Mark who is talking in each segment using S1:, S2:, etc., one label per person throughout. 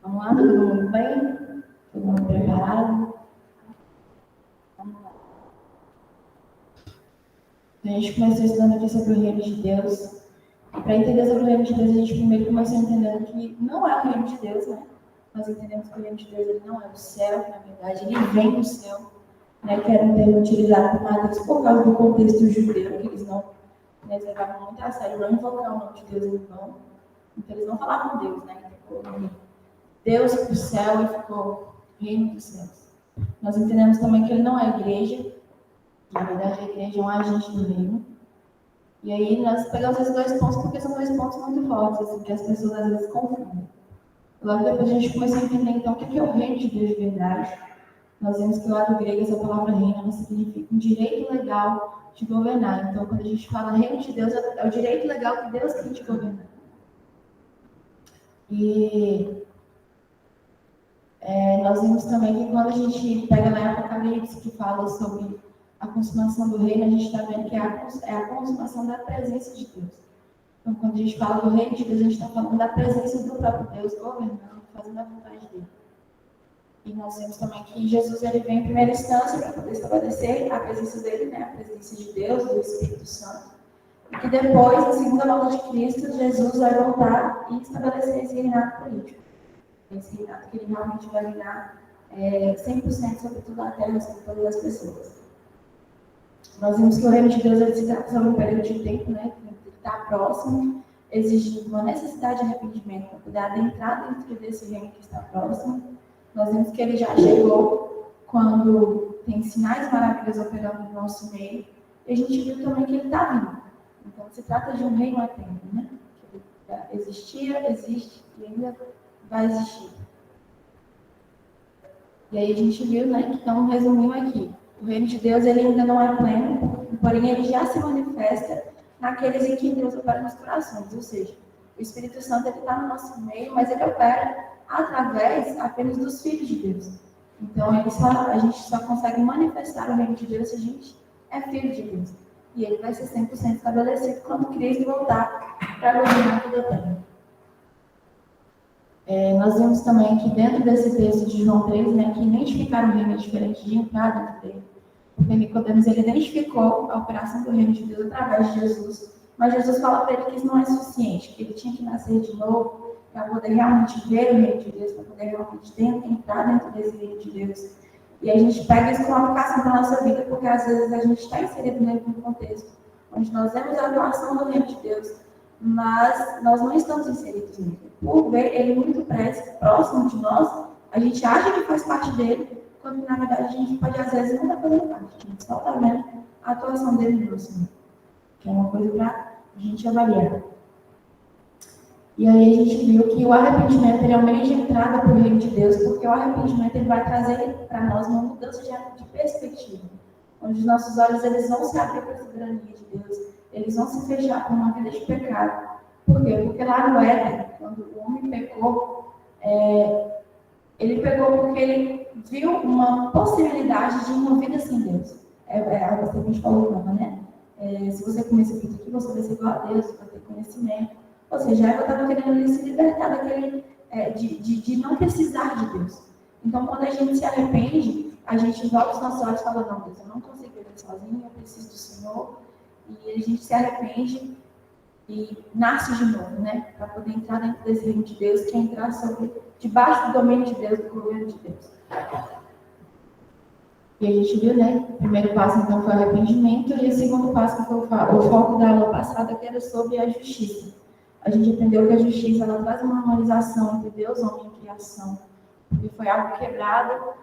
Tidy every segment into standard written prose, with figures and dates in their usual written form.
S1: Vamos lá, todo mundo bem? Todo mundo preparado? Vamos lá. Então, a gente começou estudando aqui sobre o reino de Deus. Para entender sobre o reino de Deus, a gente primeiro começou entendendo que não é o reino de Deus, né? Nós entendemos que o reino de Deus ele não é o céu, na verdade, ele vem do céu, né? Que era um termo utilizado por Mateus por causa do contexto judeu, que eles não levavam muito a sério, não invocar o nome de Deus em vão. Então, eles não falavam Deus, né? Ficou Deus para o céu e ficou reino dos céus. Nós entendemos também que ele não é a igreja, na verdade, a igreja é um agente do reino. E aí nós pegamos esses dois pontos porque são dois pontos muito fortes, assim, que as pessoas às vezes confundem. Logo depois a gente começou a entender então o que é o reino de Deus de verdade. Nós vemos que lá do grego essa palavra reino significa um direito legal de governar. Então quando a gente fala reino de Deus, é o direito legal que Deus tem de governar. E nós vimos também que quando a gente pega lá em Apocalipse que fala sobre a consumação do reino, a gente está vendo que é a consumação da presença de Deus. Então, quando a gente fala do reino de Deus, a gente está falando da presença do próprio Deus governando, fazendo a vontade dele. E nós vemos também que Jesus ele vem em primeira instância para poder estabelecer a presença dele, né? A presença de Deus, do Espírito Santo. E que depois, na segunda volta de Cristo, Jesus vai voltar e estabelecer esse reinado político. Esse reinado que ele realmente vai reinar 100% sobre toda a terra, sobre todas as pessoas. Nós vimos que o reino de Deus ele se trata sobre um período de tempo, né? Que está próximo, exigindo uma necessidade de arrependimento para poder adentrar dentro desse reino que está próximo. Nós vimos que ele já chegou quando tem sinais maravilhosos operando no nosso meio. E a gente viu também que ele está vindo. Então, se trata de um reino eterno, né? Que já existia, existe e ainda vai existir. E aí a gente viu, né? Que então, resumindo aqui, o reino de Deus ele ainda não é pleno, porém ele já se manifesta naqueles em que Deus opera nos corações. Ou seja, o Espírito Santo está no nosso meio, mas ele opera através apenas dos filhos de Deus. Então a gente só consegue manifestar o reino de Deus se a gente é filho de Deus. E ele vai ser 100% estabelecido quando Cristo voltar para governar toda a terra. Nós vimos também que dentro desse texto de João 3, né, que identificar o reino é diferente de entrar dentro dele. Porque Nicodemos ele identificou a operação do reino de Deus através de Jesus, mas Jesus fala para ele que isso não é suficiente, que ele tinha que nascer de novo para poder realmente ver o reino de Deus, para poder realmente entrar dentro desse reino de Deus. E a gente pega isso como aplicação para a nossa vida, porque às vezes a gente está inserido dentro de um contexto onde nós vemos a atuação do reino de Deus, mas nós não estamos inseridos nele. Por ver ele muito próximo de nós, a gente acha que faz parte dele, quando na verdade a gente pode às vezes não estar fazendo parte. A gente só está vendo a atuação dele no nosso meio, que é uma coisa para a gente avaliar. E aí a gente viu que o arrependimento ele é o meio de entrada para o reino de Deus, porque o arrependimento ele vai trazer para nós uma mudança de perspectiva, onde os nossos olhos eles vão se abrir para a soberania de Deus, eles vão se fechar para uma vida de pecado. Por quê? Porque lá no Éden, quando o homem pecou, ele pecou porque ele viu uma possibilidade de uma vida sem Deus. A gente falou, né? Se você comer esse fruto aqui, você vai ser igual a Deus, vai ter conhecimento. Ou seja, Eva estava querendo se libertar daquele, de não precisar de Deus. Então, quando a gente se arrepende, a gente volta os nossos olhos e fala, não, Deus, eu não consigo viver sozinho, eu preciso do Senhor. E a gente se arrepende e nasce de novo, né? Para poder entrar dentro desse reino de Deus, que é entrar debaixo do domínio de Deus, do governo de Deus. E a gente viu, né? O primeiro passo, então, foi o arrependimento, e o segundo passo, que foi o foco da aula passada, que era sobre a justiça. A gente entendeu que a justiça, ela traz uma harmonização entre Deus, homem e criação, porque foi algo quebrado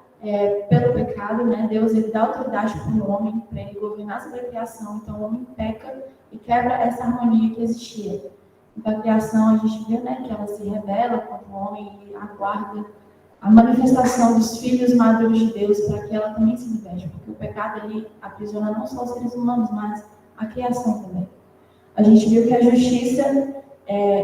S1: pelo pecado, né? Deus, ele dá autoridade para o homem, para ele governar sobre a criação, então o homem peca e quebra essa harmonia que existia. Então a criação, a gente viu, né, que ela se rebela contra o homem e aguarda a manifestação dos filhos maduros de Deus para que ela também se liberte, porque o pecado ali aprisiona não só os seres humanos, mas a criação também. A gente viu que a justiça,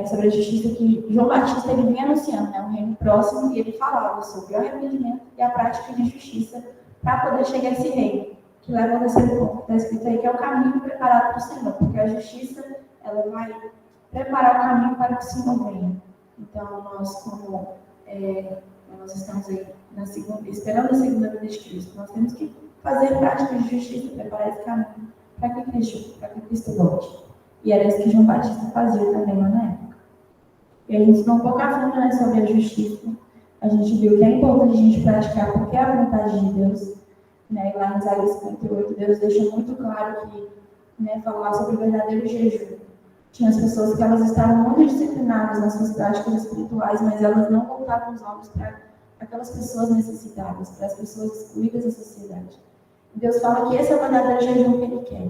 S1: sobre a justiça que João Batista ele vinha anunciando, né, um reino próximo, e ele falava sobre o arrependimento e a prática de justiça para poder chegar a esse reino, que leva ao terceiro ponto, está escrito aí, que é o caminho preparado para o Senhor, porque a justiça ela vai preparar o caminho para que o Senhor venha. Então, nós, como nós estamos aí esperando a segunda vinda de Cristo. Nós temos que fazer práticas de justiça, preparar esse caminho para que Cristo volte. E era isso que João Batista fazia também lá na época. E a gente não pouco a fundo, né, sobre a justiça. A gente viu que é importante a gente praticar porque é a vontade de Deus. Né? E lá em Isaías 58, Deus deixa muito claro que, né, falar sobre o verdadeiro jejum. Tinha as pessoas que elas estavam muito disciplinadas nas suas práticas espirituais, mas elas não voltavam os olhos para aquelas pessoas necessitadas, para as pessoas excluídas da sociedade. Deus fala que esse é o verdadeiro jejum que Ele quer.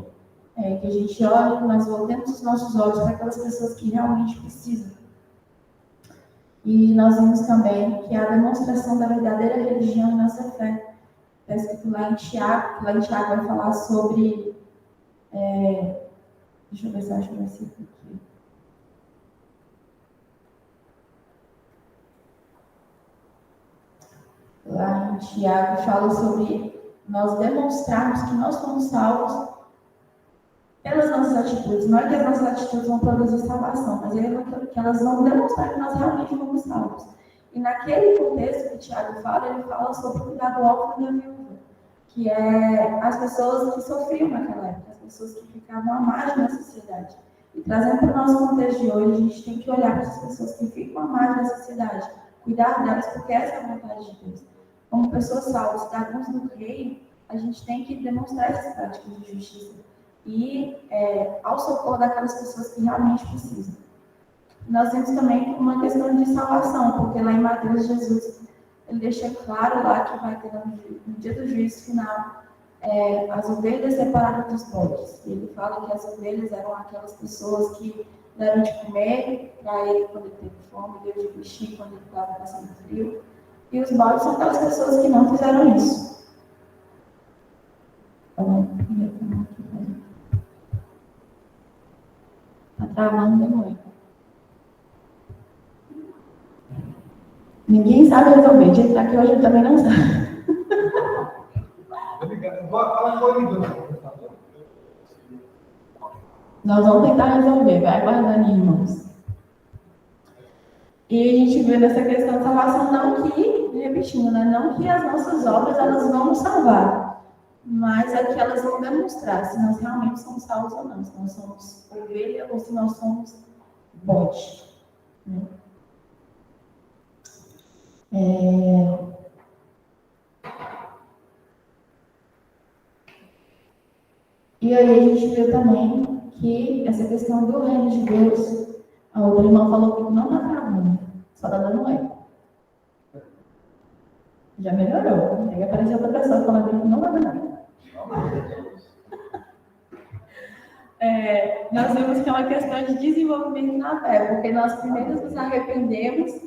S1: Que a gente olhe, nós voltemos os nossos olhos para aquelas pessoas que realmente precisam. E nós vimos também que a demonstração da verdadeira religião e nossa fé. Está escrito lá em Tiago, vai falar sobre... deixa eu ver se eu acho o versículo aqui. Lá em Tiago fala sobre nós demonstrarmos que nós somos salvos pelas nossas atitudes. Não é que as nossas atitudes vão produzir salvação, mas é que elas vão demonstrar que nós realmente fomos salvos. E naquele contexto que Tiago fala, ele fala sobre o cuidado do órfão e da viúva, que é as pessoas que sofriam naquela época, as pessoas que ficavam à margem da sociedade. E trazendo para o nosso contexto de hoje, a gente tem que olhar para essas pessoas que ficam à margem da sociedade, cuidar delas, porque essa é a vontade de Deus. Como pessoas salvas, cidadãos do reino, a gente tem que demonstrar essas práticas de justiça e ao socorro daquelas pessoas que realmente precisam. Nós temos também uma questão de salvação, porque lá em Mateus, Jesus, ele deixa claro lá que vai ter no dia do juízo final as ovelhas separadas dos bodes. Ele fala que as ovelhas eram aquelas pessoas que deram de comer para ele quando ele teve fome, deu de vestir quando ele estava passando frio. E os bodes são aquelas pessoas que não fizeram isso. Está travando demais. Ninguém sabe resolver. Gente, está aqui hoje eu também não sabe. Nós vamos tentar resolver. Vai aguardando, irmãos. E a gente vê nessa questão da salvação, não que, repetindo, né? Não que as nossas obras elas vão nos salvar, mas é que elas vão demonstrar se nós realmente somos salvos ou não, se nós somos ovelha ou se nós somos bode. Né? E aí a gente viu também que essa questão do reino de Deus, a outra irmã falou que não está travando, só está dando eco. Já melhorou. Aí apareceu outra pessoa falando que não vai dar nada. Nós vemos que é uma questão de desenvolvimento na fé, porque nós primeiro nos arrependemos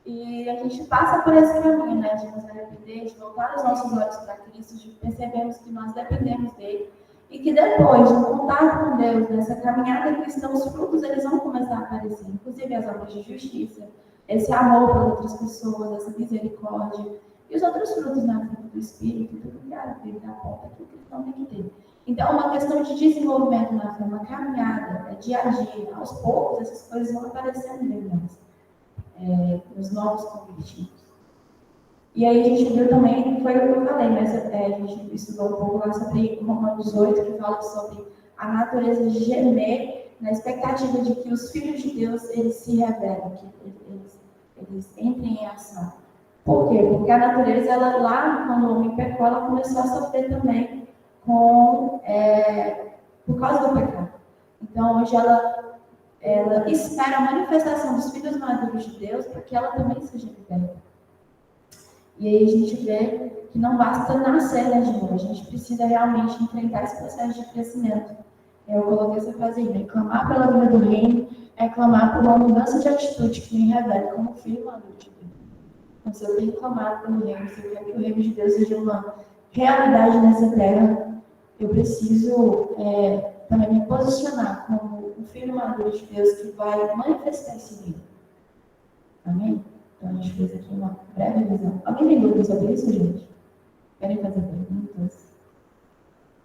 S1: e a gente passa por esse caminho, né, de nos arrepender, de voltar os nossos olhos para Cristo, de percebermos que nós dependemos dele e que depois, no contato com Deus, nessa caminhada cristã, os frutos eles vão começar a aparecer, inclusive as obras de justiça, esse amor por outras pessoas, essa misericórdia e os outros frutos na vida do Espírito, tudo que a Bíblia aponta que o cristão tem que ter. Então, é uma questão de desenvolvimento na fé, uma caminhada, dia a dia, aos poucos, essas coisas vão aparecendo em nós, nos novos convertidos. E aí a gente viu também, foi o que eu falei, mas a gente estudou um pouco lá sobre Romanos 8, que fala sobre a natureza de gemer na expectativa de que os filhos de Deus, eles se revelem, que eles entrem em ação. Por quê? Porque a natureza, ela lá, quando o homem pecou, ela começou a sofrer também por causa do pecado. Então, hoje ela espera a manifestação dos filhos maduros de Deus para que ela também seja liberta. E aí a gente vê que não basta nascer, né, de novo. A gente precisa realmente enfrentar esse processo de crescimento. Eu coloquei essa frase aí, né? Clamar pela vida do reino é clamar por uma mudança de atitude que me revele como filho maduro de Deus. Então, se eu tenho clamado pelo reino, se eu quero que o reino de Deus seja uma realidade nessa terra, eu preciso também me posicionar como um filho maduro de Deus que vai manifestar esse reino. Amém? Então, a gente fez aqui uma breve visão. Alguém tem dúvidas sobre isso, gente? Querem fazer perguntas?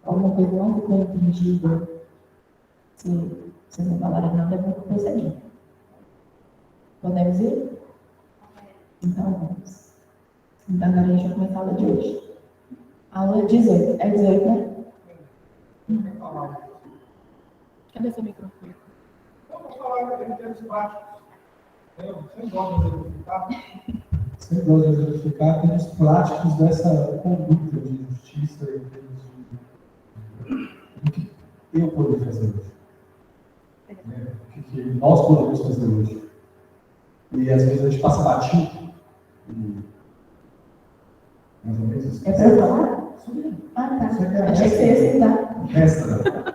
S1: Alguma coisa não ficou entendida? Se vocês não falarem nada, eu vou prosseguir. Podemos ir? Então, vamos. Então, agora a gente vai começar a aula de hoje. Aula 18. É 18, né? Cadê seu microfone?
S2: Eu vou falar em termos práticos. Eu sempre gosto de verificar. Sempre gosto de verificar termos práticos dessa conduta de justiça e termos do que eu poderia fazer hoje. O que nós podemos fazer hoje. E às vezes a gente passa batido. Mais ou menos isso.
S1: É para eu falar? Ah, tá. Achei que você ia citar.
S2: Resta.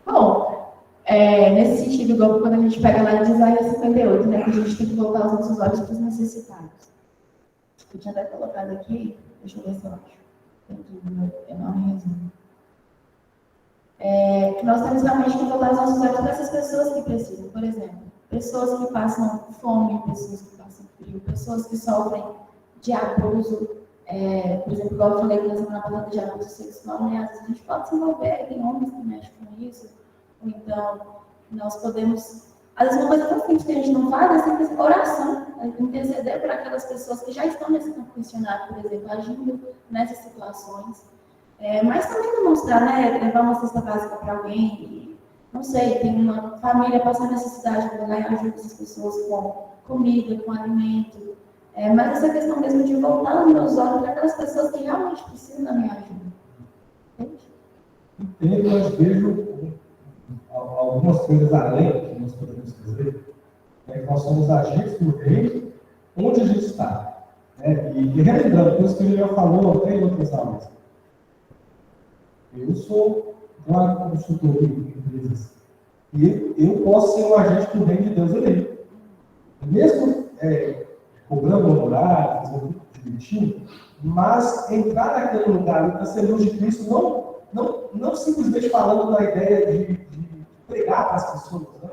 S1: Bom, nesse sentido, igual quando a gente pega lá em Isaías 58, né, que a gente tem que voltar os nossos olhos para os necessitados. Eu tinha até colocado aqui, deixa eu ver se eu acho. Dentro do meu enorme resumo. Que nós temos realmente que voltar os nossos olhos para essas pessoas que precisam. Por exemplo, pessoas que passam fome, pessoas que passam frio, pessoas que sofrem de abuso. Por exemplo, igual eu falei na semana passada de abuso sexual, né? Às vezes a gente pode se envolver, tem homens que mexem com isso. Ou então, nós podemos. Às vezes, uma coisa tão simples que a gente não faz é simples oração, interceder por aquelas pessoas que já estão nesse campo missionário, por exemplo, agindo nessas situações. Mas também demonstrar, né? Levar uma cesta básica para alguém. E, não sei, tem uma família passando necessidade, de lá e ajuda essas pessoas com comida, com alimento. Mas essa questão mesmo de voltar os meus olhos para aquelas pessoas que realmente precisam da minha ajuda.
S2: Entendo, mas vejo algumas coisas além que nós podemos fazer. Que nós somos agentes do reino onde a gente está. E relembrando, coisas que ele já falou até em outras aulas. Eu sou uma consultoria de empresas. E eu posso ser um agente do reino de Deus ali. Mesmo cobrando o horário, fazendo tudo direitinho, mas entrar naquele lugar para ser luz de Cristo, não simplesmente falando da ideia de pregar para as pessoas, né?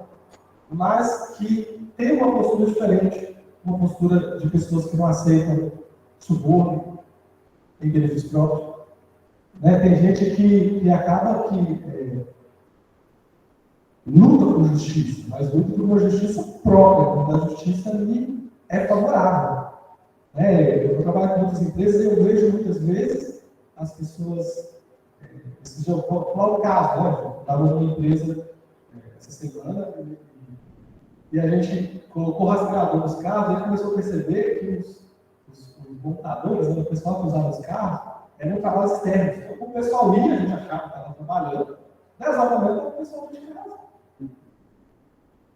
S2: Mas que tem uma postura diferente, uma postura de pessoas que não aceitam suborno em benefício próprio. Tem gente que acaba que luta por justiça, mas luta por uma justiça própria, quando a justiça ali é favorável. Eu trabalho com outras empresas e eu vejo muitas vezes as pessoas. Esse já foi o caso, né? Eu estava numa empresa essa semana e a gente colocou o rastreador nos carros e a gente começou a perceber que os montadores, o pessoal que usava os carros, eram trabalhos externos. Então, o pessoal ia, a gente achava que estava trabalhando, 10 horas da manhã, o pessoal ia de casa.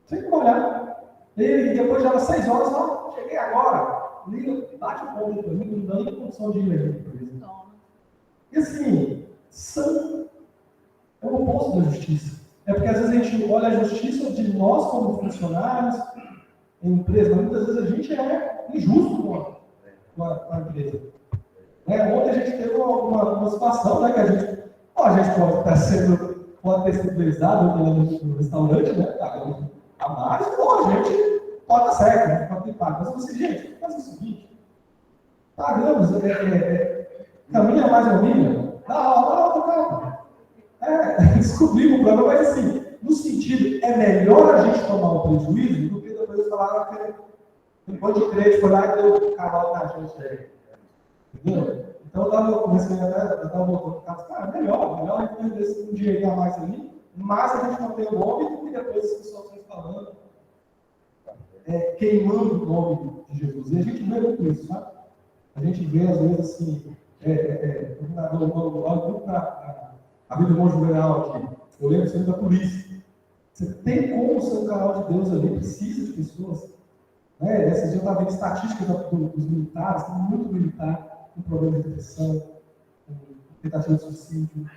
S2: Sem olhar. E depois já era 6 horas, ó, cheguei agora. Liga, bate o ponto para mim, não dá nem condição de ir na empresa. E assim, é o oposto da justiça. Porque às vezes a gente olha a justiça de nós como funcionários, em empresa, mas muitas vezes a gente é injusto com a empresa. Ontem a gente teve uma situação, que a gente pode ter sido utilizado no restaurante, pagando a mais, ou a gente pode estar certo, pode ter pago. Mas assim, gente, faz o seguinte, pagamos, caminha mais ou menos, calma. Descobrimos o problema, mas assim, no sentido, é melhor a gente tomar o prejuízo do que depois eles falaram que pode crer, foi lá e deu o cavalo na gente aí. Entendeu? Então eu comecei a voltando para casa, cara, melhor a gente ter um dinheiro a mais ali, mas a gente não tem o nome do que depois as pessoas estão falando, queimando o nome de Jesus. E a gente vê muito isso, sabe? A gente vê, às vezes, assim, a vida do Monte Juvenal aqui, eu lembro sempre da polícia. Você tem como ser um canal de Deus ali, precisa de pessoas. Esses dias eu estava vendo estatísticas dos militares, tem muito militar com problema de depressão, com tentativa de suicídio.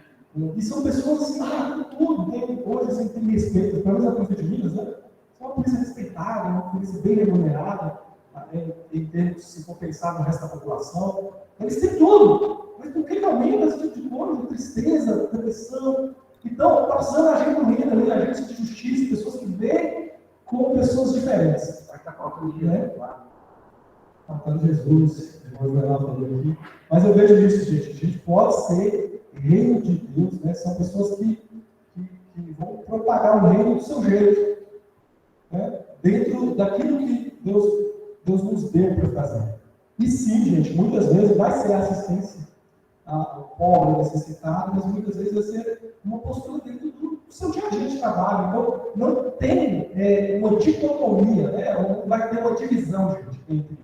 S2: E são pessoas assim, tudo, hoje assim, tem respeito, pelo menos a polícia de Minas, né? É uma polícia respeitada, uma polícia bem remunerada, em termos de se compensar no resto da população. Eles têm tudo, mas por que aumenta esse tipo de coisa, de tristeza, depressão? Então, está precisando agir com renda ali, agentes de justiça, pessoas que veem como pessoas diferentes. Vai estar faltando dinheiro, claro. Faltando Jesus, aqui. Mas eu vejo isso, gente. A gente pode ser reino de Deus, né? São pessoas que vão propagar o reino do seu jeito, né? Dentro daquilo que Deus Deus nos deu para fazer. E sim, gente, muitas vezes vai ser assistência ao pobre, necessitado, mas muitas vezes vai ser uma postura dentro do seu dia a dia de trabalho. Então, não tem uma dicotomia, né? Não vai ter uma divisão, gente, entre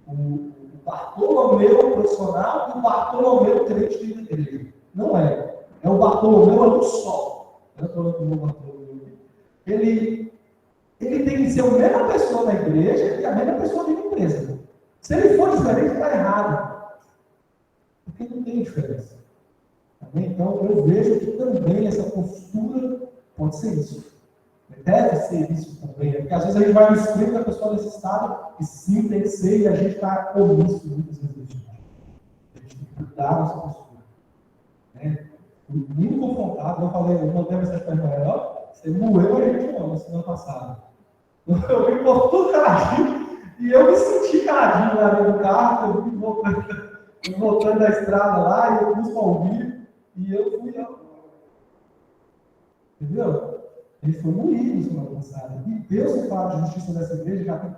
S2: o Bartolomeu profissional e o Bartolomeu crente da igreja. Não é. É o Bartolomeu é um só. Eu estou falando do Bartolomeu. Ele tem que ser a mesma pessoa na igreja e a mesma pessoa na empresa. Se ele for diferente, está errado. Porque não tem diferença. Amém? Então, eu vejo que também essa postura pode ser isso. Deve ser isso também. Porque às vezes a gente vai no extremo da pessoa nesse estado e sim, tem que ser, e a gente está omisso muitas vezes. A gente tem que cuidar da nossa postura. Muito confrontado, eu falei, eu mandei uma mensagem para a irmã, ó, você moeu a gente na semana passada. Eu vim por tudo caladinho, e eu me senti caladinho lá dentro do carro, eu vim voltando da estrada lá, e eu pus para ouvir, e eu fui, entendeu? Ele foi moído semana passada. E Deus que fala de justiça nessa igreja, já tem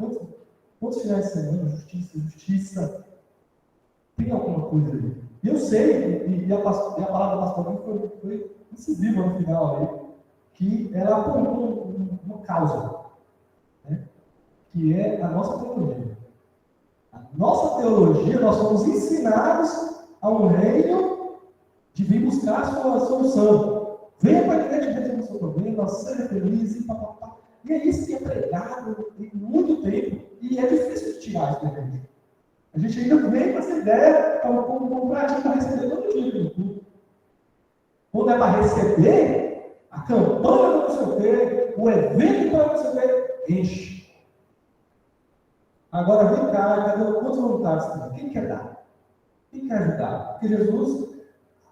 S2: quantos finais de semana, justiça, tem alguma coisa aí. E eu sei, e a palavra da pastora foi incisiva no final aí, que ela apontou uma causa, né? Que é a nossa teologia. A nossa teologia, nós somos ensinados a um reino de vir buscar a sua solução. Venha para a igreja resolver o seu problema, seja feliz, e papapá. E é isso que é pregado em muito tempo, e é difícil de tirar isso da igreja. A gente ainda vem com essa ideia, como prática para receber todo dia. Quando é para receber, a campanha do CP, o evento para o CP, enche. Agora vem cá, cadê quantos voluntários? Quem quer dar? Quem quer ajudar? Porque Jesus,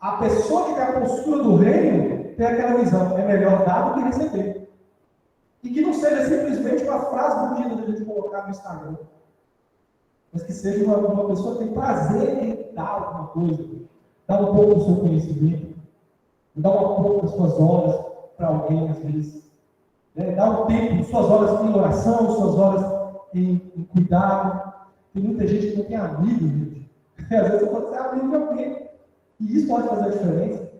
S2: a pessoa que tem a postura do reino, tem aquela visão, é melhor dar do que receber. E que não seja simplesmente uma frase bonita de a gente colocar no Instagram. Mas que seja uma pessoa que tem prazer em dar alguma coisa, dar um pouco do seu conhecimento, dar um pouco das suas horas para alguém, às vezes, né? Dar um tempo, suas horas em oração, suas horas em cuidado. Tem muita gente que não tem amigo, gente. Às vezes você pode ser amigo de alguém, e isso pode fazer a diferença.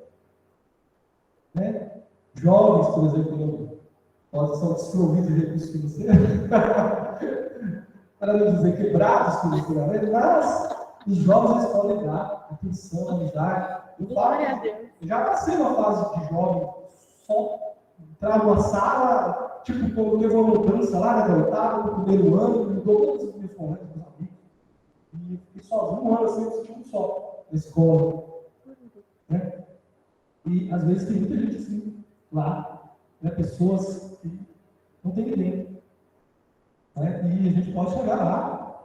S2: Né? Jovens, por exemplo, são desprovidos de recursos financeiros. Para não dizer quebrados financeiramente, mas os jovens eles podem dar atenção, amizade. Já passei uma fase de jovem, só entrar numa sala, tipo, quando teve uma mudança lá, né, eu estava no primeiro ano, mudou todos os meus colegas, meus amigos, e fiquei sozinho um ano, assim, eu senti um só na escola. Né? E às vezes tem muita gente assim, lá, né, pessoas que não tem ninguém. Né? E a gente pode chegar lá,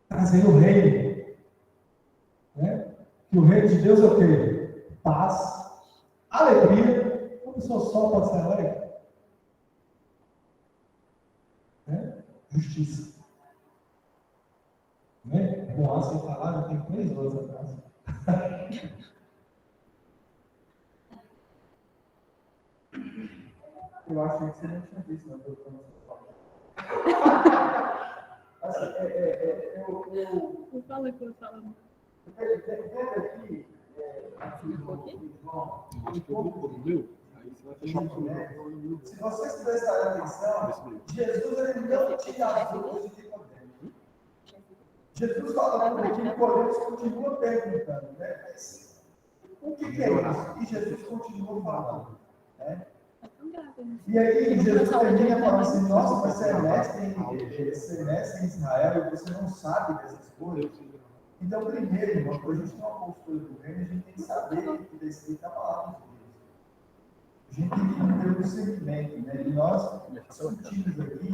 S2: trazendo o reino. Né? Que o reino de Deus é o quê? Paz, alegria. Uma pessoa só pode ser alegre. Né? Justiça. Né? Bom, assim falar, já tem 3 horas atrás. Eu achei que você não tinha visto, não, pelo que você falou.
S3: Não fala que eu falo.
S2: Pega aqui, se vocês prestarem atenção, Jesus ele não tinha a dúvida de Nicodemo. Jesus falando que Nicodemo continua perguntando, né? Mas o que é isso? E Jesus continua falando. Né? E aí Jesus termina falando assim, nossa, mas você é mestre em Israel e você não sabe dessas coisas. Então, primeiro, irmão, para a gente ter uma postura do reino, a gente tem que saber o que está a palavra de Deus. A gente tem que ter o discernimento, né? E nós discutimos aqui,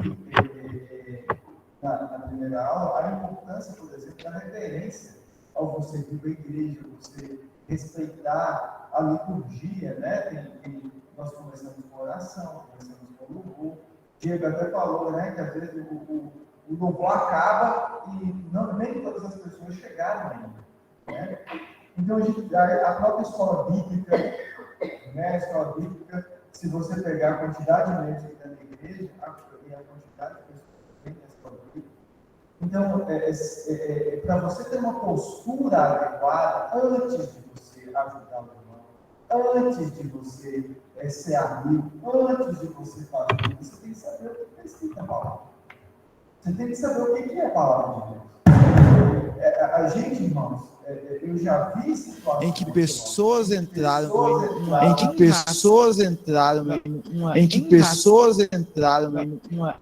S2: na primeira aula, a importância, por exemplo, da reverência ao você vir para a igreja, você respeitar a liturgia, né? Nós começamos com oração, começamos com louvor. Diego até falou, né, que às vezes o louvor acaba e nem todas as pessoas chegaram ainda. Né? Então, a própria escola bíblica, né, a escola bíblica, se você pegar a quantidade de membros que tem na igreja e a quantidade de pessoas que tem na escola bíblica, Então, para você ter uma postura adequada, antes de você ajudar o irmão, antes de você ser amigo, antes de você fazer isso, você tem que saber o que está escrito na palavra. Você tem que saber o que é a palavra de Deus. A gente, irmãos, eu já vi situações
S3: em que pessoas entraram em uma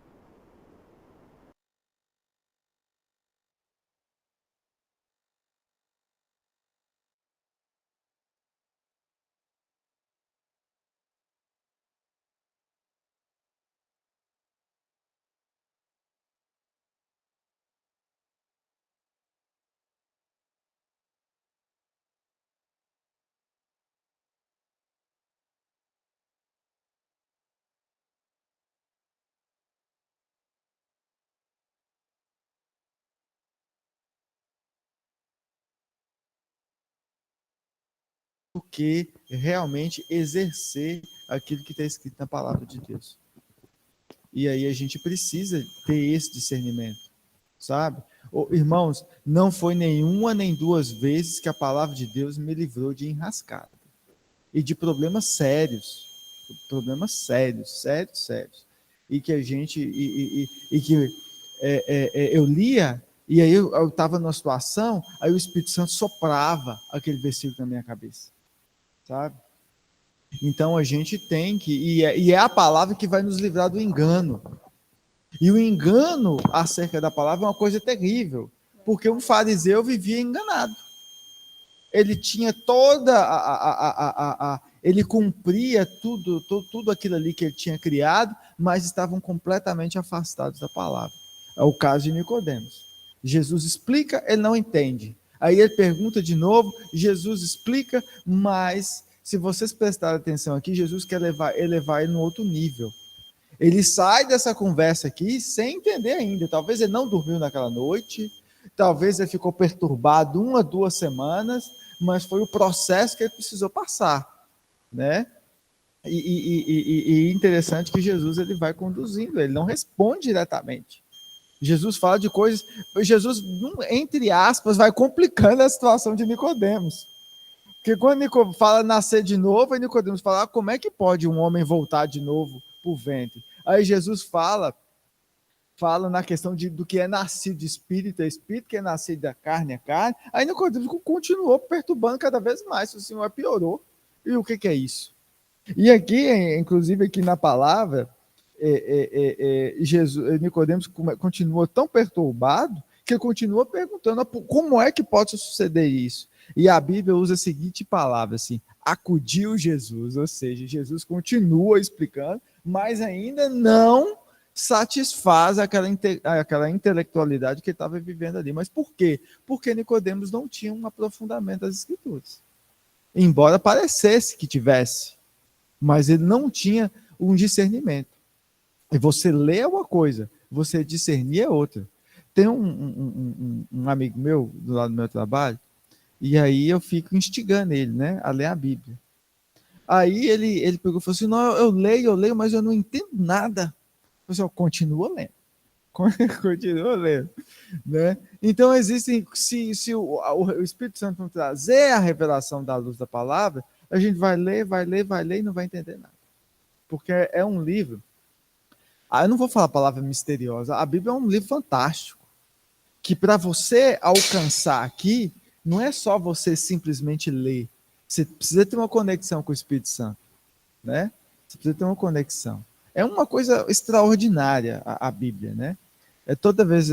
S3: do que realmente exercer aquilo que está escrito na palavra de Deus. E aí a gente precisa ter esse discernimento, sabe? Irmãos, não foi nenhuma nem duas vezes que a palavra de Deus me livrou de enrascada e de problemas sérios, sérios, e que a gente, eu lia, e aí eu estava numa situação, aí o Espírito Santo soprava aquele versículo na minha cabeça, sabe? Então a gente tem que, e é a palavra que vai nos livrar do engano. E o engano acerca da palavra é uma coisa terrível, porque um fariseu vivia enganado. Ele tinha ele cumpria tudo aquilo ali que ele tinha criado, mas estavam completamente afastados da palavra. É o caso de Nicodemos. Jesus explica, ele não entende. Aí ele pergunta de novo, Jesus explica, mas se vocês prestarem atenção aqui, Jesus quer elevar ele no outro nível. Ele sai dessa conversa aqui sem entender ainda. Talvez ele não dormiu naquela noite, talvez ele ficou perturbado 1 a 2 semanas, mas foi o processo que ele precisou passar, né? E interessante que Jesus ele vai conduzindo, ele não responde diretamente. Jesus fala de coisas, Jesus, entre aspas, vai complicando a situação de Nicodemos. Porque quando Nicodemos fala nascer de novo, aí Nicodemos fala, como é que pode um homem voltar de novo para o ventre? Aí Jesus fala na questão do que é nascido de espírito, é espírito, que é nascido da carne, é carne. Aí Nicodemos continuou perturbando cada vez mais, o Senhor piorou. E o que é isso? E aqui, inclusive aqui na palavra, Nicodemos continua tão perturbado que ele continua perguntando como é que pode suceder isso. E a Bíblia usa a seguinte palavra, assim, acudiu Jesus, ou seja, Jesus continua explicando, mas ainda não satisfaz aquela intelectualidade que ele estava vivendo ali. Mas por quê? Porque Nicodemos não tinha um aprofundamento das Escrituras. Embora parecesse que tivesse, mas ele não tinha um discernimento. E você lê uma coisa, você discernir é outra. Tem um amigo meu, do lado do meu trabalho, e aí eu fico instigando ele, né, a ler a Bíblia. Aí ele pegou e falou assim, não, eu leio, mas eu não entendo nada. Eu falei assim, continua lendo. Continua lendo. Né? Então existem, se o Espírito Santo não trazer a revelação da luz da palavra, a gente vai ler e não vai entender nada. Porque é um livro, eu não vou falar a palavra misteriosa, a Bíblia é um livro fantástico, que para você alcançar aqui, não é só você simplesmente ler, você precisa ter uma conexão com o Espírito Santo, né? Você precisa ter uma conexão. É uma coisa extraordinária a Bíblia, né? Toda vez,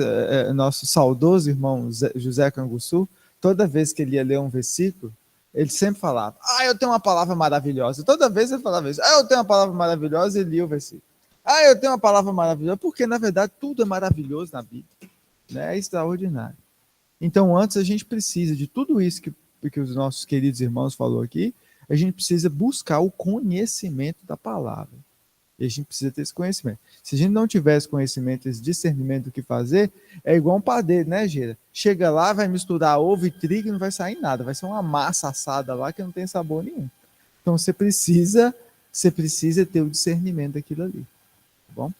S3: nosso saudoso irmão José Canguçu, toda vez que ele ia ler um versículo, ele sempre falava, eu tenho uma palavra maravilhosa. Toda vez ele falava isso, eu tenho uma palavra maravilhosa, e lia o versículo. Eu tenho uma palavra maravilhosa, porque na verdade tudo é maravilhoso na Bíblia, né? É extraordinário. Então antes a gente precisa de tudo isso que os nossos queridos irmãos falou aqui, a gente precisa buscar o conhecimento da palavra. E a gente precisa ter esse conhecimento. Se a gente não tiver esse conhecimento, esse discernimento do que fazer, é igual um padeiro, né, Gira? Chega lá, vai misturar ovo e trigo e não vai sair nada. Vai ser uma massa assada lá que não tem sabor nenhum. Então você precisa ter o discernimento daquilo ali. Tá bom?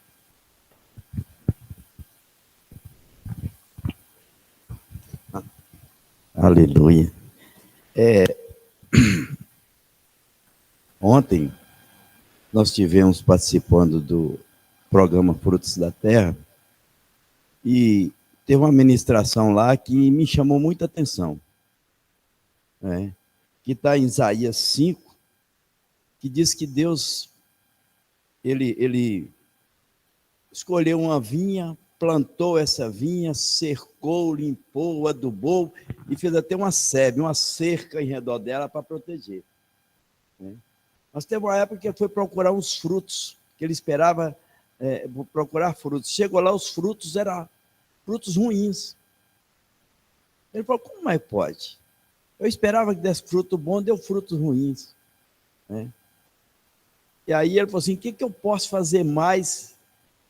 S4: Aleluia. Ontem nós tivemos participando do programa Frutos da Terra e teve uma ministração lá que me chamou muita atenção, né? Que está em Isaías 5, que diz que Deus ele escolheu uma vinha, plantou essa vinha, cercou, limpou, adubou e fez até uma sebe, uma cerca em redor dela para proteger, né? Nós teve uma época que ele foi procurar uns frutos, que ele esperava procurar frutos. Chegou lá, os frutos eram frutos ruins. Ele falou, como é que pode? Eu esperava que desse fruto bom, deu frutos ruins, né? E aí ele falou assim, o que eu posso fazer mais,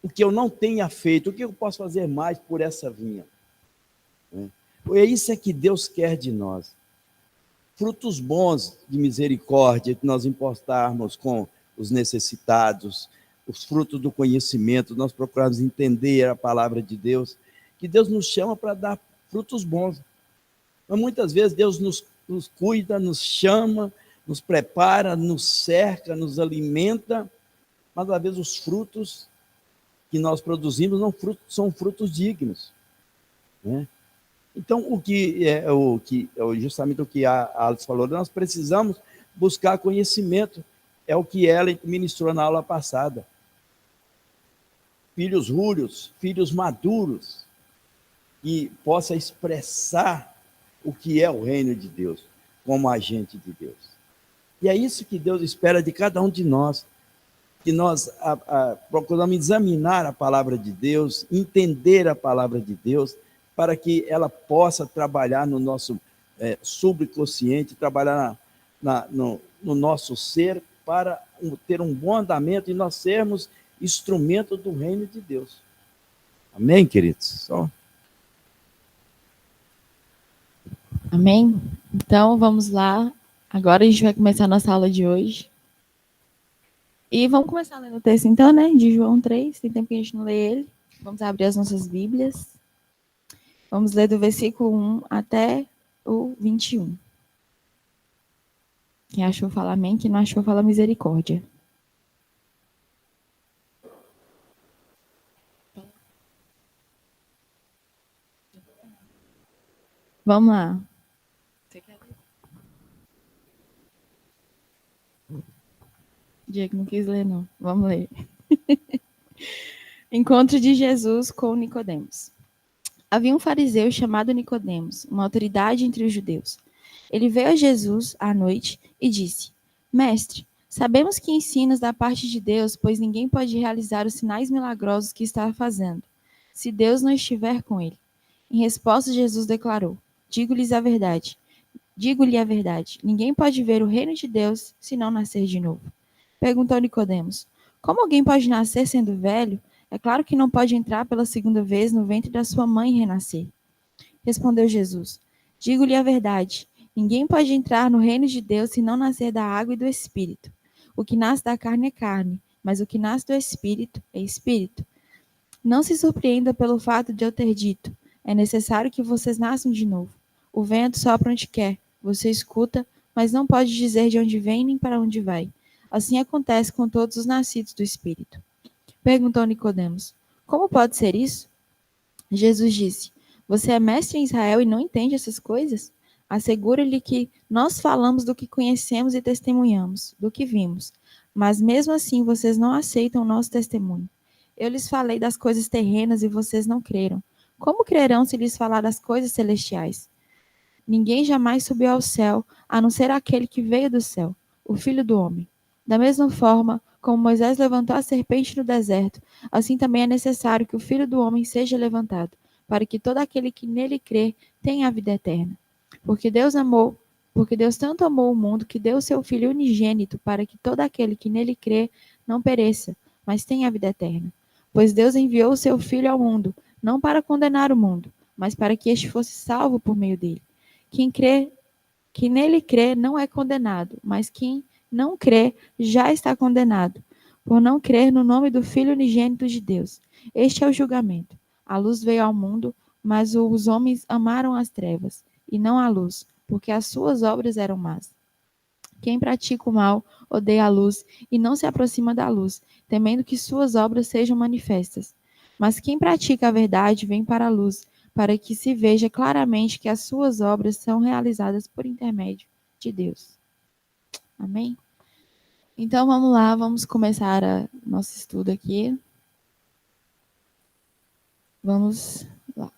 S4: o que eu não tenha feito, o que eu posso fazer mais por essa vinha? É isso que Deus quer de nós. Frutos bons de misericórdia, que nós importarmos com os necessitados, os frutos do conhecimento, nós procurarmos entender a palavra de Deus, que Deus nos chama para dar frutos bons. Mas muitas vezes Deus nos cuida, nos chama, nos prepara, nos cerca, nos alimenta, mas às vezes os frutos que nós produzimos não são frutos dignos, né? Então, justamente o que a Alice falou, nós precisamos buscar conhecimento, é o que ela ministrou na aula passada. Filhos rúrios, filhos maduros, que possa expressar o que é o reino de Deus, como agente de Deus. E é isso que Deus espera de cada um de nós, que nós procuramos examinar a palavra de Deus, entender a palavra de Deus, para que ela possa trabalhar no nosso subconsciente, trabalhar no nosso ser, para ter um bom andamento e nós sermos instrumento do reino de Deus. Amém, queridos?
S1: Amém? Então, vamos lá. Agora a gente vai começar a nossa aula de hoje. E vamos começar lendo o texto, então, né? De João 3. Tem tempo que a gente não lê ele. Vamos abrir as nossas Bíblias. Vamos ler do versículo 1 até o 21. Quem achou, fala amém. Quem não achou, fala misericórdia. Vamos lá. Você quer ler? Diego não quis ler, não. Vamos ler. Encontro de Jesus com Nicodemos. Havia um fariseu chamado Nicodemos, uma autoridade entre os judeus. Ele veio a Jesus à noite e disse: Mestre, sabemos que ensinas da parte de Deus, pois ninguém pode realizar os sinais milagrosos que está fazendo, se Deus não estiver com ele. Em resposta, Jesus declarou: Digo-lhe a verdade, ninguém pode ver o reino de Deus se não nascer de novo. Perguntou Nicodemos: Como alguém pode nascer sendo velho? É claro que não pode entrar pela segunda vez no ventre da sua mãe e renascer. Respondeu Jesus: Digo-lhe a verdade, ninguém pode entrar no reino de Deus se não nascer da água e do Espírito. O que nasce da carne é carne, mas o que nasce do Espírito é Espírito. Não se surpreenda pelo fato de eu ter dito: é necessário que vocês nasçam de novo. O vento sopra onde quer, você escuta, mas não pode dizer de onde vem nem para onde vai. Assim acontece com todos os nascidos do Espírito. Perguntou Nicodemos: Como pode ser isso? Jesus disse: Você é mestre em Israel e não entende essas coisas? Asseguro-lhe que nós falamos do que conhecemos e testemunhamos, do que vimos. Mas mesmo assim vocês não aceitam o nosso testemunho. Eu lhes falei das coisas terrenas e vocês não creram. Como crerão se lhes falar das coisas celestiais? Ninguém jamais subiu ao céu, a não ser aquele que veio do céu, o Filho do Homem. Da mesma forma, como Moisés levantou a serpente no deserto, assim também é necessário que o Filho do Homem seja levantado, para que todo aquele que nele crê tenha a vida eterna. Porque Deus tanto amou o mundo que deu o seu Filho unigênito, para que todo aquele que nele crê não pereça, mas tenha a vida eterna. Pois Deus enviou o seu Filho ao mundo, não para condenar o mundo, mas para que este fosse salvo por meio dele. Quem nele crê não é condenado, mas quem não crê já está condenado, por não crer no nome do Filho unigênito de Deus. Este é o julgamento. A luz veio ao mundo,
S5: Mas os homens amaram as trevas, e não a luz, porque as suas obras eram más. Quem pratica o mal odeia a luz, e não se aproxima da luz, temendo que suas obras sejam manifestas. Mas quem pratica a verdade vem para a luz, para que se veja claramente que as suas obras são realizadas por intermédio de Deus. Amém? Então vamos lá, vamos começar nosso estudo aqui. Vamos lá.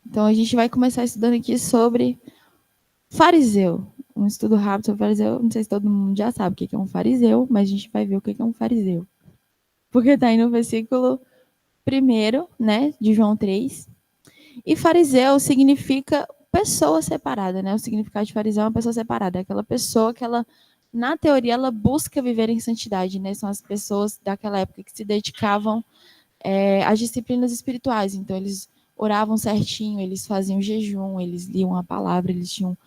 S5: Então a gente vai começar estudando aqui sobre fariseu. Um estudo rápido sobre fariseu. Não sei se todo mundo já sabe o que é um fariseu, mas a gente vai ver o que é um fariseu. Porque está aí no versículo 1, né, de João 3. E fariseu significa pessoa separada, né? O significado de fariseu é uma pessoa separada. É aquela pessoa que ela, na teoria, ela busca viver em santidade, né? São as pessoas daquela época que se dedicavam às disciplinas espirituais. Então, eles oravam certinho, eles faziam jejum, eles liam a palavra, eles tinham...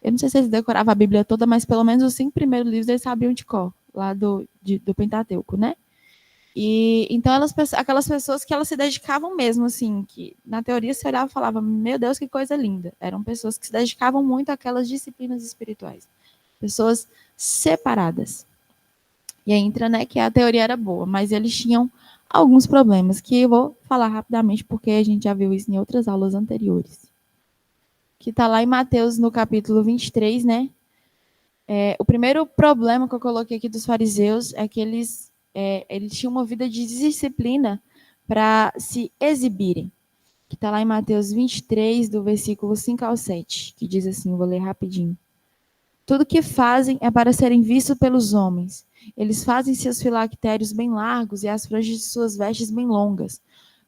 S5: Eu não sei se eles decoravam a Bíblia toda, mas pelo menos os 5 primeiros livros eles sabiam de cor, lá do Pentateuco, né? E então aquelas pessoas que elas se dedicavam mesmo, assim, que na teoria você olhava e falava, meu Deus, que coisa linda. Eram pessoas que se dedicavam muito àquelas disciplinas espirituais. Pessoas separadas. E aí entra, né, que a teoria era boa, mas eles tinham alguns problemas, que eu vou falar rapidamente, porque a gente já viu isso em outras aulas anteriores. Que está lá em Mateus, no capítulo 23, né? O primeiro problema que eu coloquei aqui dos fariseus é que eles tinham uma vida de disciplina para se exibirem. Que está lá em Mateus 23, do versículo 5 ao 7, que diz assim, vou ler rapidinho. Tudo que fazem é para serem vistos pelos homens. Eles fazem seus filactérios bem largos e as franjas de suas vestes bem longas.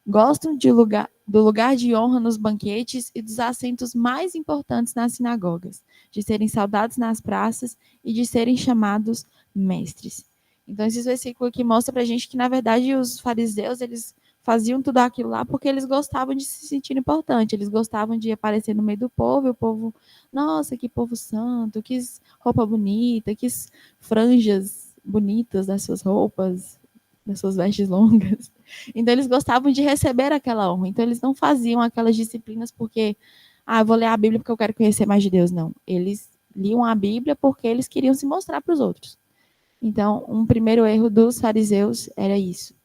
S5: Gostam do lugar de honra nos banquetes e dos assentos mais importantes nas sinagogas, de serem saudados nas praças e de serem chamados mestres. Então, esse versículo aqui mostra para a gente que, na verdade, os fariseus, eles faziam tudo aquilo lá porque eles gostavam de se sentir importante, eles gostavam de aparecer no meio do povo, e o povo, nossa, que povo santo, que roupa bonita, que franjas bonitas das suas roupas, das suas vestes longas. Então, eles gostavam de receber aquela honra. Então, eles não faziam aquelas disciplinas porque, eu vou ler a Bíblia porque eu quero conhecer mais de Deus. Não. Eles liam a Bíblia porque eles queriam se mostrar para os outros. Então, um primeiro erro dos fariseus era isso.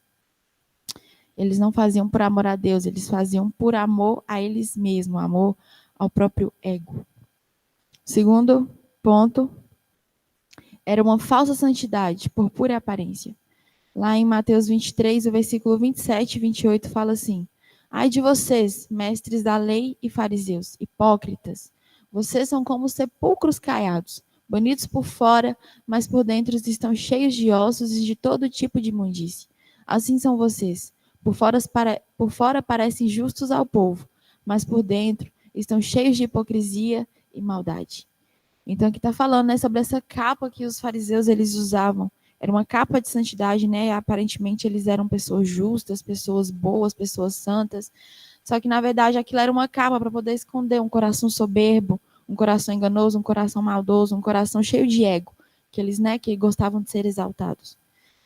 S5: Eles não faziam por amor a Deus, eles faziam por amor a eles mesmos, amor ao próprio ego. Segundo ponto, era uma falsa santidade por pura aparência. Lá em Mateus 23, o versículo 27 e 28 fala assim: Ai de vocês, mestres da lei e fariseus, hipócritas, vocês são como sepulcros caiados, bonitos por fora, mas por dentro estão cheios de ossos e de todo tipo de imundície. Assim são vocês. Por fora parecem justos ao povo, mas por dentro estão cheios de hipocrisia e maldade. Então aqui está falando, né, sobre essa capa que os fariseus eles usavam. Era uma capa de santidade, né? Aparentemente eles eram pessoas justas, pessoas boas, pessoas santas. Só que na verdade aquilo era uma capa para poder esconder um coração soberbo, um coração enganoso, um coração maldoso, um coração cheio de ego, que eles, né, que gostavam de ser exaltados.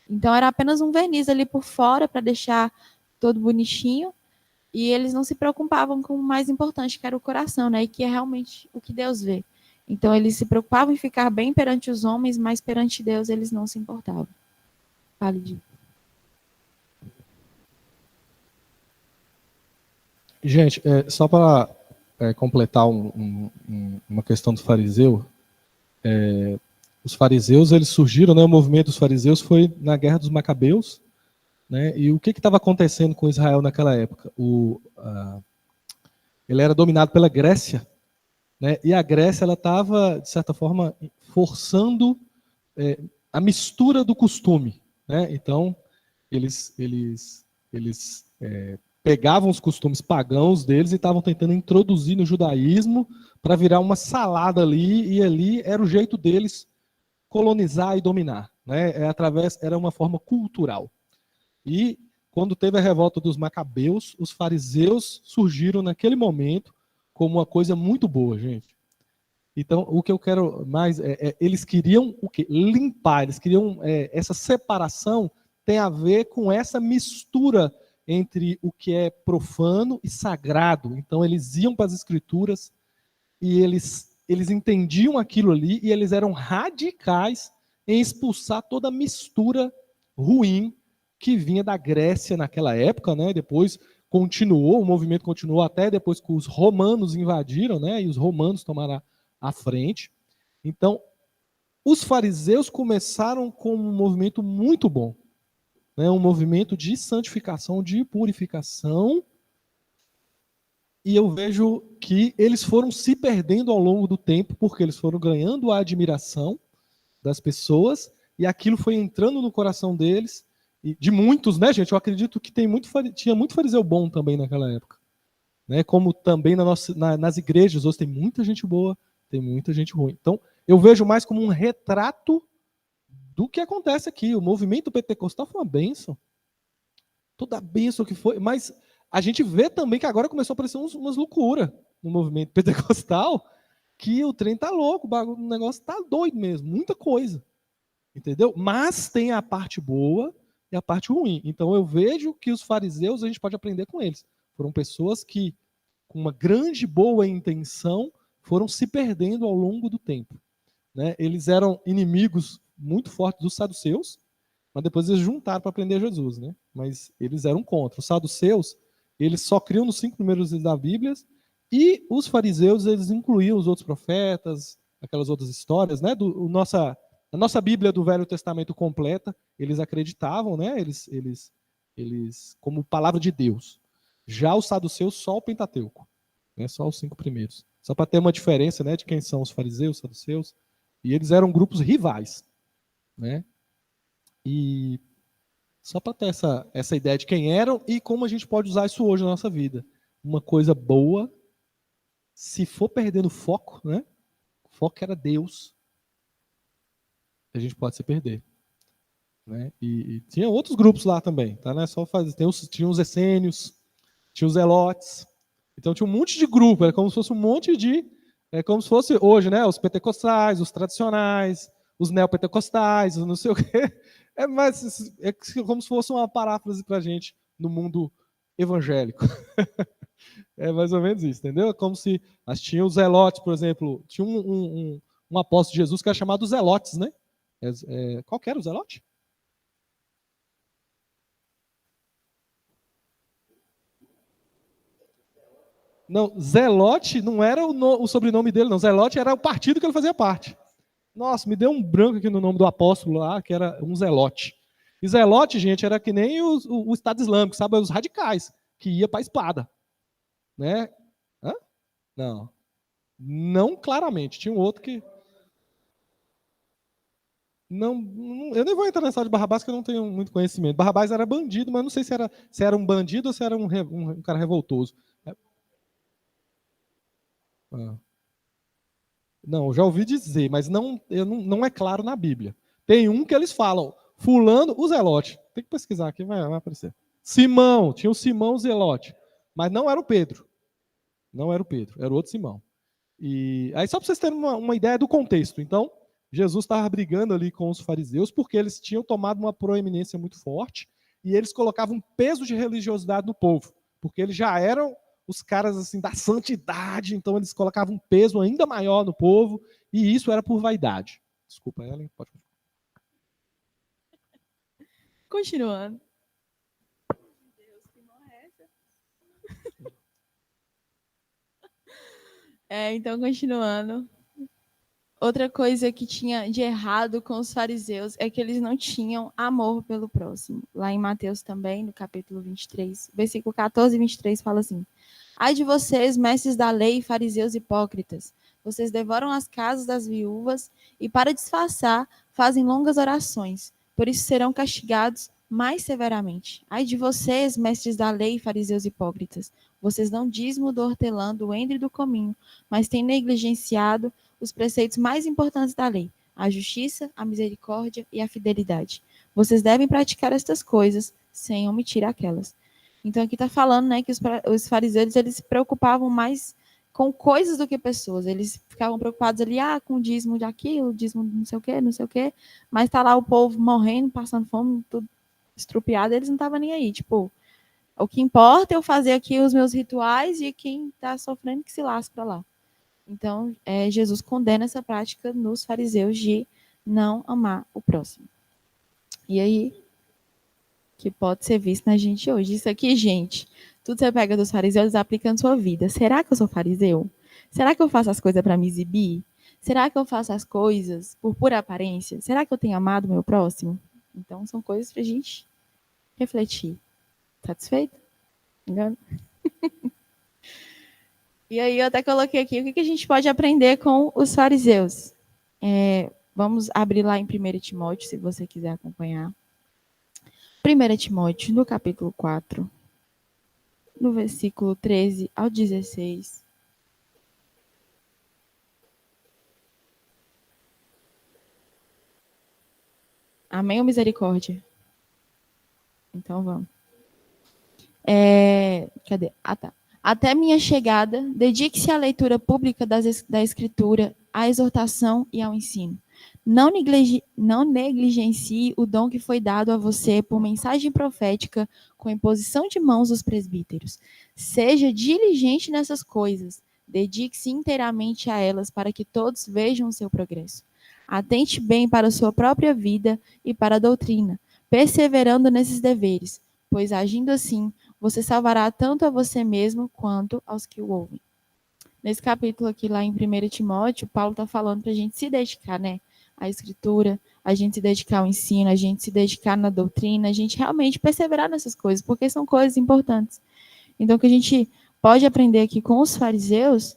S5: Então era apenas um verniz ali por fora para deixar todo bonitinho, e eles não se preocupavam com o mais importante, que era o coração, né? E que é realmente o que Deus vê. Então, eles se preocupavam em ficar bem perante os homens, mas perante Deus eles não se importavam. Fale, Di.
S2: Gente, só para completar uma questão do fariseu, os fariseus eles surgiram, né, o movimento dos fariseus foi na Guerra dos Macabeus, né, e o que estava acontecendo com Israel naquela época? Ele era dominado pela Grécia, né, e a Grécia estava, de certa forma, forçando a mistura do costume. Né? Então, eles pegavam os costumes pagãos deles e estavam tentando introduzir no judaísmo para virar uma salada ali, e ali era o jeito deles colonizar e dominar. Né? Era uma forma cultural. E quando teve a revolta dos Macabeus, os fariseus surgiram naquele momento como uma coisa muito boa, gente. Então, o que eu quero mais eles queriam o quê? Limpar, eles queriam essa separação tem a ver com essa mistura
S6: entre o que é profano e sagrado. Então, eles iam para as escrituras e eles entendiam aquilo ali e eles eram radicais em expulsar toda a mistura ruim que vinha da Grécia naquela época, né? Depois continuou, o movimento continuou até depois que os romanos invadiram, né? E os romanos tomaram a frente. Então, os fariseus começaram com um movimento muito bom, né? Um movimento de santificação, de purificação. E eu vejo que eles foram se perdendo ao longo do tempo, porque eles foram ganhando a admiração das pessoas, e aquilo foi entrando no coração deles, e de muitos, né, gente? Eu acredito que tinha muito fariseu bom também naquela época. Né? Como também nas igrejas, hoje tem muita gente boa, tem muita gente ruim. Então, eu vejo mais como um retrato do que acontece aqui. O movimento pentecostal foi uma bênção. Toda a bênção que foi, mas a gente vê também que agora começou a aparecer umas loucuras no movimento pentecostal, que o trem tá louco, o negócio tá doido mesmo, muita coisa. Entendeu? Mas tem a parte boa e a parte ruim. Então eu vejo que os fariseus, a gente pode aprender com eles. Foram pessoas que, com uma grande boa intenção, foram se perdendo ao longo do tempo. Né? Eles eram inimigos muito fortes dos saduceus, mas depois eles juntaram para prender Jesus. Né? Mas eles eram contra. Os saduceus, eles só criam nos 5 primeiros livros da Bíblia, e os fariseus, eles incluíam os outros profetas, aquelas outras histórias, né? A nossa Bíblia do Velho Testamento completa, eles acreditavam, né? Eles como palavra de Deus. Já os saduceus, só o Pentateuco, né? Só os 5 primeiros. Só para ter uma diferença, né, de quem são os fariseus, os saduceus. E eles eram grupos rivais, né? E só para ter essa ideia de quem eram e como a gente pode usar isso hoje na nossa vida. Uma coisa boa, se for perdendo foco, né? O foco era Deus, a gente pode se perder. Né? E tinha outros grupos lá também, tá? Não é só fazer. Tinha os essênios, tinha os zelotes. Então tinha um monte de grupo, era como se fosse um monte de. É como se fosse hoje, né? Os pentecostais, os tradicionais, os neopentecostais, não sei o quê. É como se fosse uma paráfrase para a gente no mundo evangélico. É mais ou menos isso, entendeu? É como se. Mas tinha os zelotes, por exemplo. Tinha um apóstolo de Jesus que era chamado Zelotes, né? Qual que era o zelote? Não, Zelote não era o sobrenome dele, não. Zelote era o partido que ele fazia parte. Nossa, me deu um branco aqui no nome do apóstolo lá, que era um zelote. E zelote, gente, era que nem o Estado Islâmico, sabe? Os radicais, que ia para a espada. Né? Hã? Não. Não claramente. Tinha um outro que... Não, eu nem vou entrar nessa de Barrabás, que eu não tenho muito conhecimento. Barrabás era bandido, mas não sei se era um bandido ou se era um cara revoltoso. Não, eu já ouvi dizer, mas não é claro na Bíblia. Tem um que eles falam, fulano, o Zelote. Tem que pesquisar aqui, vai aparecer. Simão, tinha o Simão Zelote. Mas não era o Pedro. Não era o Pedro, era o outro Simão. E aí, só para vocês terem uma ideia do contexto. Então, Jesus estava brigando ali com os fariseus porque eles tinham tomado uma proeminência muito forte e eles colocavam um peso de religiosidade no povo, porque eles já eram os caras assim da santidade, então eles colocavam um peso ainda maior no povo e isso era por vaidade. Desculpa, Ellen, pode
S5: Continuando. Então, continuando. Outra coisa que tinha de errado com os fariseus é que eles não tinham amor pelo próximo. Lá em Mateus também, no capítulo 23, versículo 14 e 23, fala assim: Ai de vocês, mestres da lei e fariseus hipócritas, vocês devoram as casas das viúvas e, para disfarçar, fazem longas orações. Por isso serão castigados mais severamente. Ai de vocês, mestres da lei e fariseus hipócritas, vocês dão dízimo do hortelã, do endro e do cominho, mas têm negligenciado os preceitos mais importantes da lei, a justiça, a misericórdia e a fidelidade. Vocês devem praticar estas coisas sem omitir aquelas. Então aqui está falando, né, que os fariseus eles se preocupavam mais com coisas do que pessoas. Eles ficavam preocupados ali, com o dízimo de aquilo, dízimo de não sei o quê, mas está lá o povo morrendo, passando fome, tudo estrupiado, eles não estavam nem aí. Tipo, O que importa é eu fazer aqui os meus rituais e quem está sofrendo que se lasque para lá. Então, Jesus condena essa prática nos fariseus de não amar o próximo. E aí, que pode ser visto na gente hoje. Isso aqui, gente, tudo você pega dos fariseus e aplica na sua vida. Será que eu sou fariseu? Será que eu faço as coisas para me exibir? Será que eu faço as coisas por pura aparência? Será que eu tenho amado o meu próximo? Então, são coisas para a gente refletir. Satisfeito? Engano? E aí, eu até coloquei aqui o que a gente pode aprender com os fariseus. Vamos abrir lá em 1 Timóteo, se você quiser acompanhar. 1 Timóteo, no capítulo 4, no versículo 13 ao 16. Amém ou misericórdia? Então vamos. Cadê? Ah, tá. Até minha chegada, dedique-se à leitura pública da Escritura, à exortação e ao ensino. Não negligencie o dom que foi dado a você por mensagem profética com imposição de mãos dos presbíteros. Seja diligente nessas coisas. Dedique-se inteiramente a elas para que todos vejam o seu progresso. Atente bem para a sua própria vida e para a doutrina, perseverando nesses deveres, pois agindo assim, você salvará tanto a você mesmo quanto aos que o ouvem. Nesse capítulo aqui, lá em 1 Timóteo, Paulo está falando para a gente se dedicar, né, à Escritura, a gente se dedicar ao ensino, a gente se dedicar na doutrina, a gente realmente perseverar nessas coisas, porque são coisas importantes. Então, o que a gente pode aprender aqui com os fariseus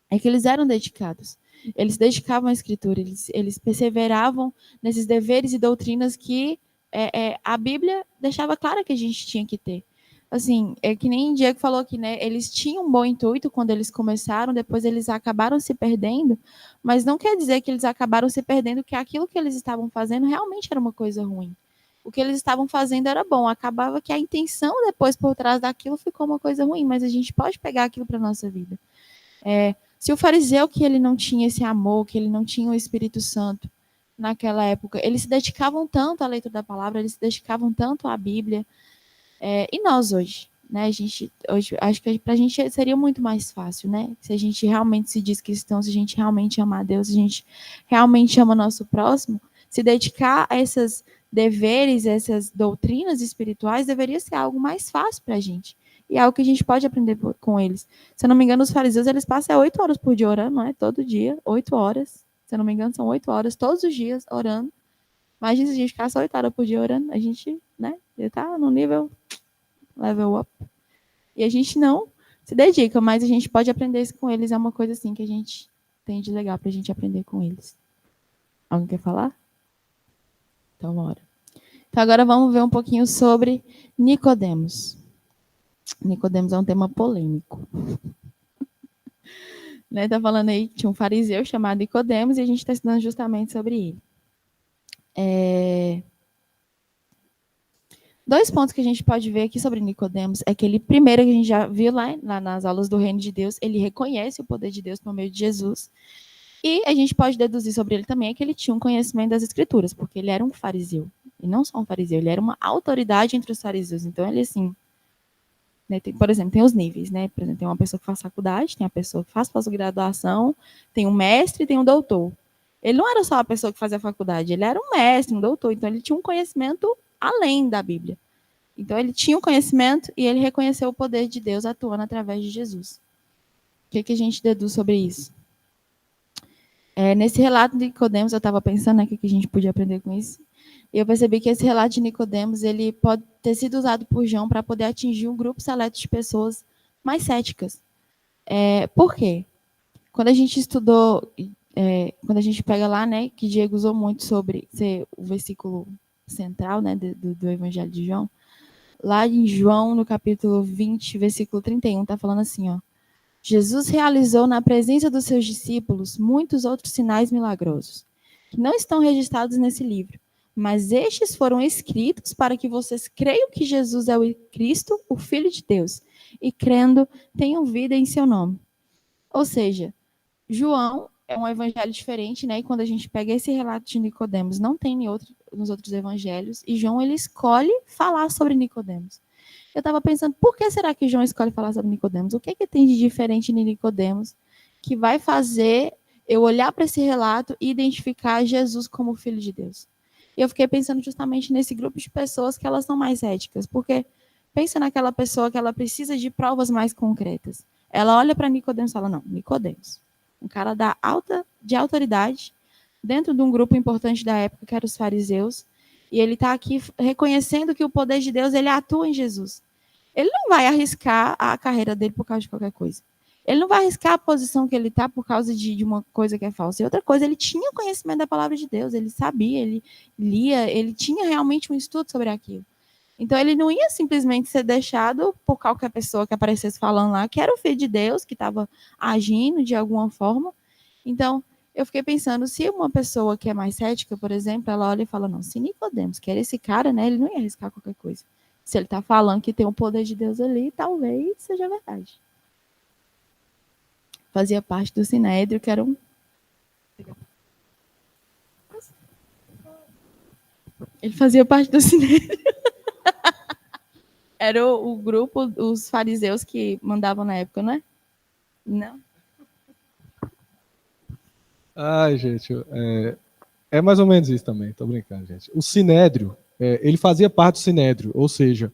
S5: é que eles eram dedicados. Eles se dedicavam à Escritura, eles perseveravam nesses deveres e doutrinas que a Bíblia deixava claro que a gente tinha que ter. Assim, é que nem o Diego falou aqui, né? Eles tinham um bom intuito quando eles começaram, depois eles acabaram se perdendo, mas não quer dizer que eles acabaram se perdendo, que aquilo que eles estavam fazendo realmente era uma coisa ruim. O que eles estavam fazendo era bom, acabava que a intenção depois por trás daquilo ficou uma coisa ruim, mas a gente pode pegar aquilo para a nossa vida. Se o fariseu, que ele não tinha esse amor, que ele não tinha o Espírito Santo naquela época, eles se dedicavam tanto à leitura da palavra, eles se dedicavam tanto à Bíblia, e nós hoje, né? A gente hoje acho que para a gente seria muito mais fácil, né? Se a gente realmente se diz cristão, se a gente realmente ama a Deus, se a gente realmente ama o nosso próximo, se dedicar a esses deveres, essas doutrinas espirituais, deveria ser algo mais fácil para a gente. E é algo que a gente pode aprender com eles. Se eu não me engano, os fariseus, eles passam 8 horas por dia orando, não é? Todo dia, 8 horas. Se eu não me engano, são 8 horas todos os dias orando. Imagina se a gente ficasse 8 horas por dia orando, a gente, né? Já tá no nível level up. E a gente não se dedica, mas a gente pode aprender isso com eles. É uma coisa assim que a gente tem de legal para a gente aprender com eles. Alguém quer falar? Então, bora. Então, agora vamos ver um pouquinho sobre Nicodemos. Nicodemos é um tema polêmico. Né, tá falando aí que tinha um fariseu chamado Nicodemos e a gente está estudando justamente sobre ele. 2 pontos que a gente pode ver aqui sobre Nicodemos é que ele, primeiro, que a gente já viu lá nas aulas do Reino de Deus, ele reconhece o poder de Deus por meio de Jesus. E a gente pode deduzir sobre ele também que ele tinha um conhecimento das Escrituras, porque ele era um fariseu. E não só um fariseu, ele era uma autoridade entre os fariseus. Então, ele, assim, né, por exemplo, tem os níveis, né? Por exemplo, tem uma pessoa que faz faculdade, tem a pessoa que faz pós-graduação, tem um mestre e tem um doutor. Ele não era só a pessoa que fazia faculdade, ele era um mestre, um doutor. Então, ele tinha um conhecimento além da Bíblia. Então, ele tinha o conhecimento e ele reconheceu o poder de Deus atuando através de Jesus. O que a gente deduz sobre isso? Nesse relato de Nicodemos, eu estava pensando, né, o que a gente podia aprender com isso, e eu percebi que esse relato de Nicodemos, ele pode ter sido usado por João para poder atingir um grupo seleto de pessoas mais céticas. Por quê? Quando a gente estudou, quando a gente pega lá, né, que Diego usou muito sobre ser o versículo central, né, do Evangelho de João, lá em João, no capítulo 20, versículo 31, está falando assim, ó: Jesus realizou na presença dos seus discípulos muitos outros sinais milagrosos, que não estão registrados nesse livro, mas estes foram escritos para que vocês creiam que Jesus é o Cristo, o Filho de Deus, e crendo, tenham vida em seu nome. Ou seja, João é um evangelho diferente, né? E quando a gente pega esse relato de Nicodemos, não tem nos outros evangelhos, e João, ele escolhe falar sobre Nicodemos. Eu estava pensando, por que será que João escolhe falar sobre Nicodemos? O que tem de diferente em Nicodemos que vai fazer eu olhar para esse relato e identificar Jesus como filho de Deus? E eu fiquei pensando justamente nesse grupo de pessoas que elas são mais éticas, porque pensa naquela pessoa que ela precisa de provas mais concretas. Ela olha para Nicodemos e fala, não, Nicodemos, um cara de autoridade, dentro de um grupo importante da época, que era os fariseus, e ele está aqui reconhecendo que o poder de Deus ele atua em Jesus. Ele não vai arriscar a carreira dele por causa de qualquer coisa. Ele não vai arriscar a posição que ele está por causa de uma coisa que é falsa. E outra coisa, ele tinha conhecimento da palavra de Deus, ele sabia, ele lia, ele tinha realmente um estudo sobre aquilo. Então, ele não ia simplesmente ser deixado por qualquer pessoa que aparecesse falando lá que era o filho de Deus, que estava agindo de alguma forma. Então, eu fiquei pensando, se uma pessoa que é mais cética, por exemplo, ela olha e fala, não, se Nicodemos, que era esse cara, né, ele não ia arriscar qualquer coisa. Se ele está falando que tem o poder de Deus ali, talvez seja verdade. Fazia parte do Sinédrio, que era um... Ele fazia parte do Sinédrio. Era o grupo, os fariseus que mandavam na época, não é? Não?
S6: Ai, gente, é mais ou menos isso também, tô brincando, gente. O Sinédrio, ele fazia parte do Sinédrio, ou seja,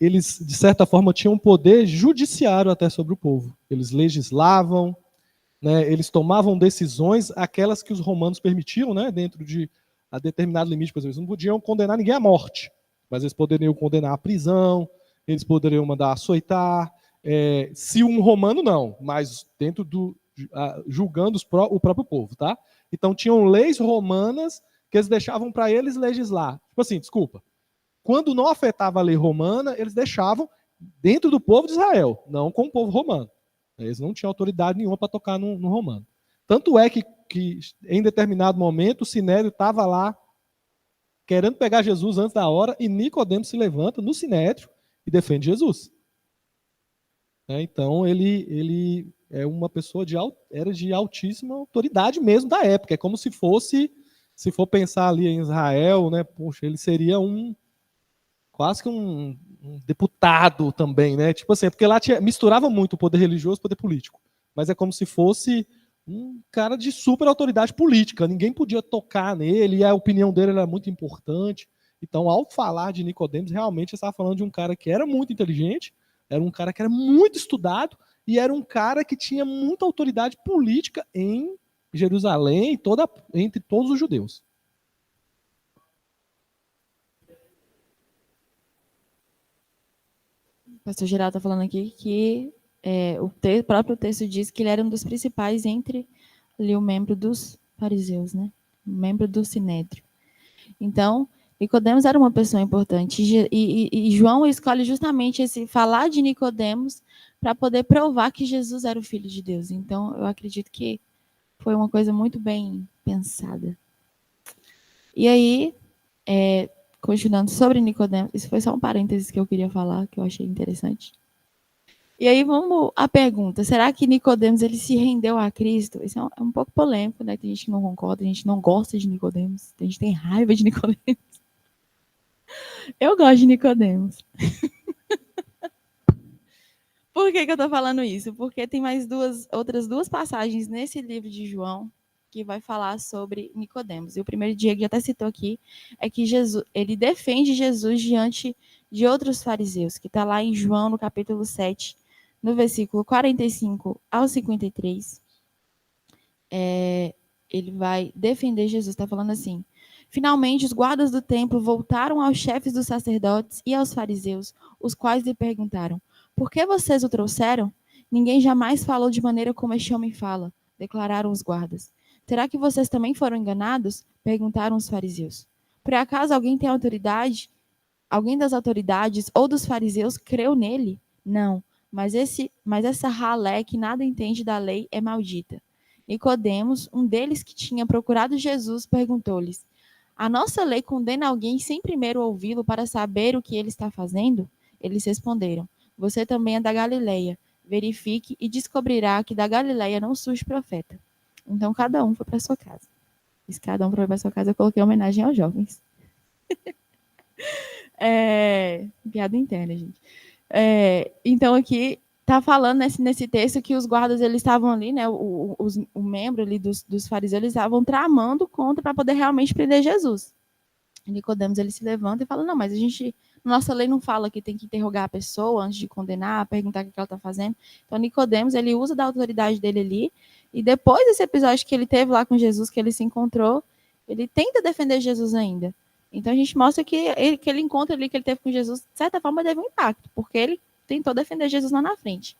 S6: eles, de certa forma, tinham um poder judiciário até sobre o povo. Eles legislavam, né, eles tomavam decisões, aquelas que os romanos permitiam, né, dentro de a determinado limite, por exemplo, eles não podiam condenar ninguém à morte, mas eles poderiam condenar à prisão, eles poderiam mandar açoitar, se um romano não, mas dentro do julgando o próprio povo, tá? Então tinham leis romanas que eles deixavam para eles legislar. Tipo assim, desculpa, quando não afetava a lei romana, eles deixavam dentro do povo de Israel, não com o povo romano. Eles não tinham autoridade nenhuma para tocar no romano. Tanto é que em determinado momento o Sinédrio estava lá querendo pegar Jesus antes da hora e Nicodemos se levanta no Sinédrio e defende Jesus. Então ele é uma pessoa era de altíssima autoridade mesmo da época. É como se fosse, se for pensar ali em Israel, né? Poxa, ele seria quase que um deputado também, né? Tipo assim, porque lá misturava muito o poder religioso e o poder político. Mas é como se fosse um cara de super autoridade política. Ninguém podia tocar nele e a opinião dele era muito importante. Então, ao falar de Nicodemos, realmente estava falando de um cara que era muito inteligente, era um cara que era muito estudado e era um cara que tinha muita autoridade política em Jerusalém e entre todos os judeus.
S5: O pastor Geraldo está falando aqui que o próprio texto diz que ele era um dos principais entre ali o membro dos fariseus, né? O membro do Sinédrio. Então, Nicodemos era uma pessoa importante e João escolhe justamente falar de Nicodemos para poder provar que Jesus era o Filho de Deus. Então, eu acredito que foi uma coisa muito bem pensada. E aí, continuando sobre Nicodemos, isso foi só um parênteses que eu queria falar, que eu achei interessante. E aí vamos à pergunta, será que Nicodemos ele se rendeu a Cristo? Isso é um pouco polêmico, né? Tem gente que não concorda, tem gente que não gosta de Nicodemos, tem gente que tem raiva de Nicodemos. Eu gosto de Nicodemos. Por que eu estou falando isso? Porque tem mais outras duas passagens nesse livro de João que vai falar sobre Nicodemos. E o primeiro Diego já até citou aqui, é que ele defende Jesus diante de outros fariseus, que está lá em João, no capítulo 7, no versículo 45 ao 53. Ele vai defender Jesus, está falando assim: finalmente, os guardas do templo voltaram aos chefes dos sacerdotes e aos fariseus, os quais lhe perguntaram: por que vocês o trouxeram? Ninguém jamais falou de maneira como este homem fala, declararam os guardas. Será que vocês também foram enganados? Perguntaram os fariseus. Por acaso alguém tem autoridade? Alguém das autoridades ou dos fariseus creu nele? Não, mas essa ralé que nada entende da lei é maldita. Nicodemos, um deles que tinha procurado Jesus, perguntou-lhes: a nossa lei condena alguém sem primeiro ouvi-lo para saber o que ele está fazendo? Eles responderam: você também é da Galileia. Verifique e descobrirá que da Galileia não surge profeta. Então, cada um foi para sua casa. E se cada um foi para sua casa, eu coloquei homenagem aos jovens. Piada interna, gente. Então, aqui está falando nesse texto que os guardas eles estavam ali, né? O membro ali dos fariseus eles estavam tramando contra para poder realmente prender Jesus. Nicodemos ele se levanta e fala: não, mas nossa lei não fala que tem que interrogar a pessoa antes de condenar, perguntar o que ela está fazendo. Então Nicodemos ele usa da autoridade dele ali e depois desse episódio que ele teve lá com Jesus, que ele se encontrou, ele tenta defender Jesus ainda. Então a gente mostra que aquele encontro ali que ele teve com Jesus, de certa forma, teve um impacto, porque ele tentou defender Jesus lá na frente.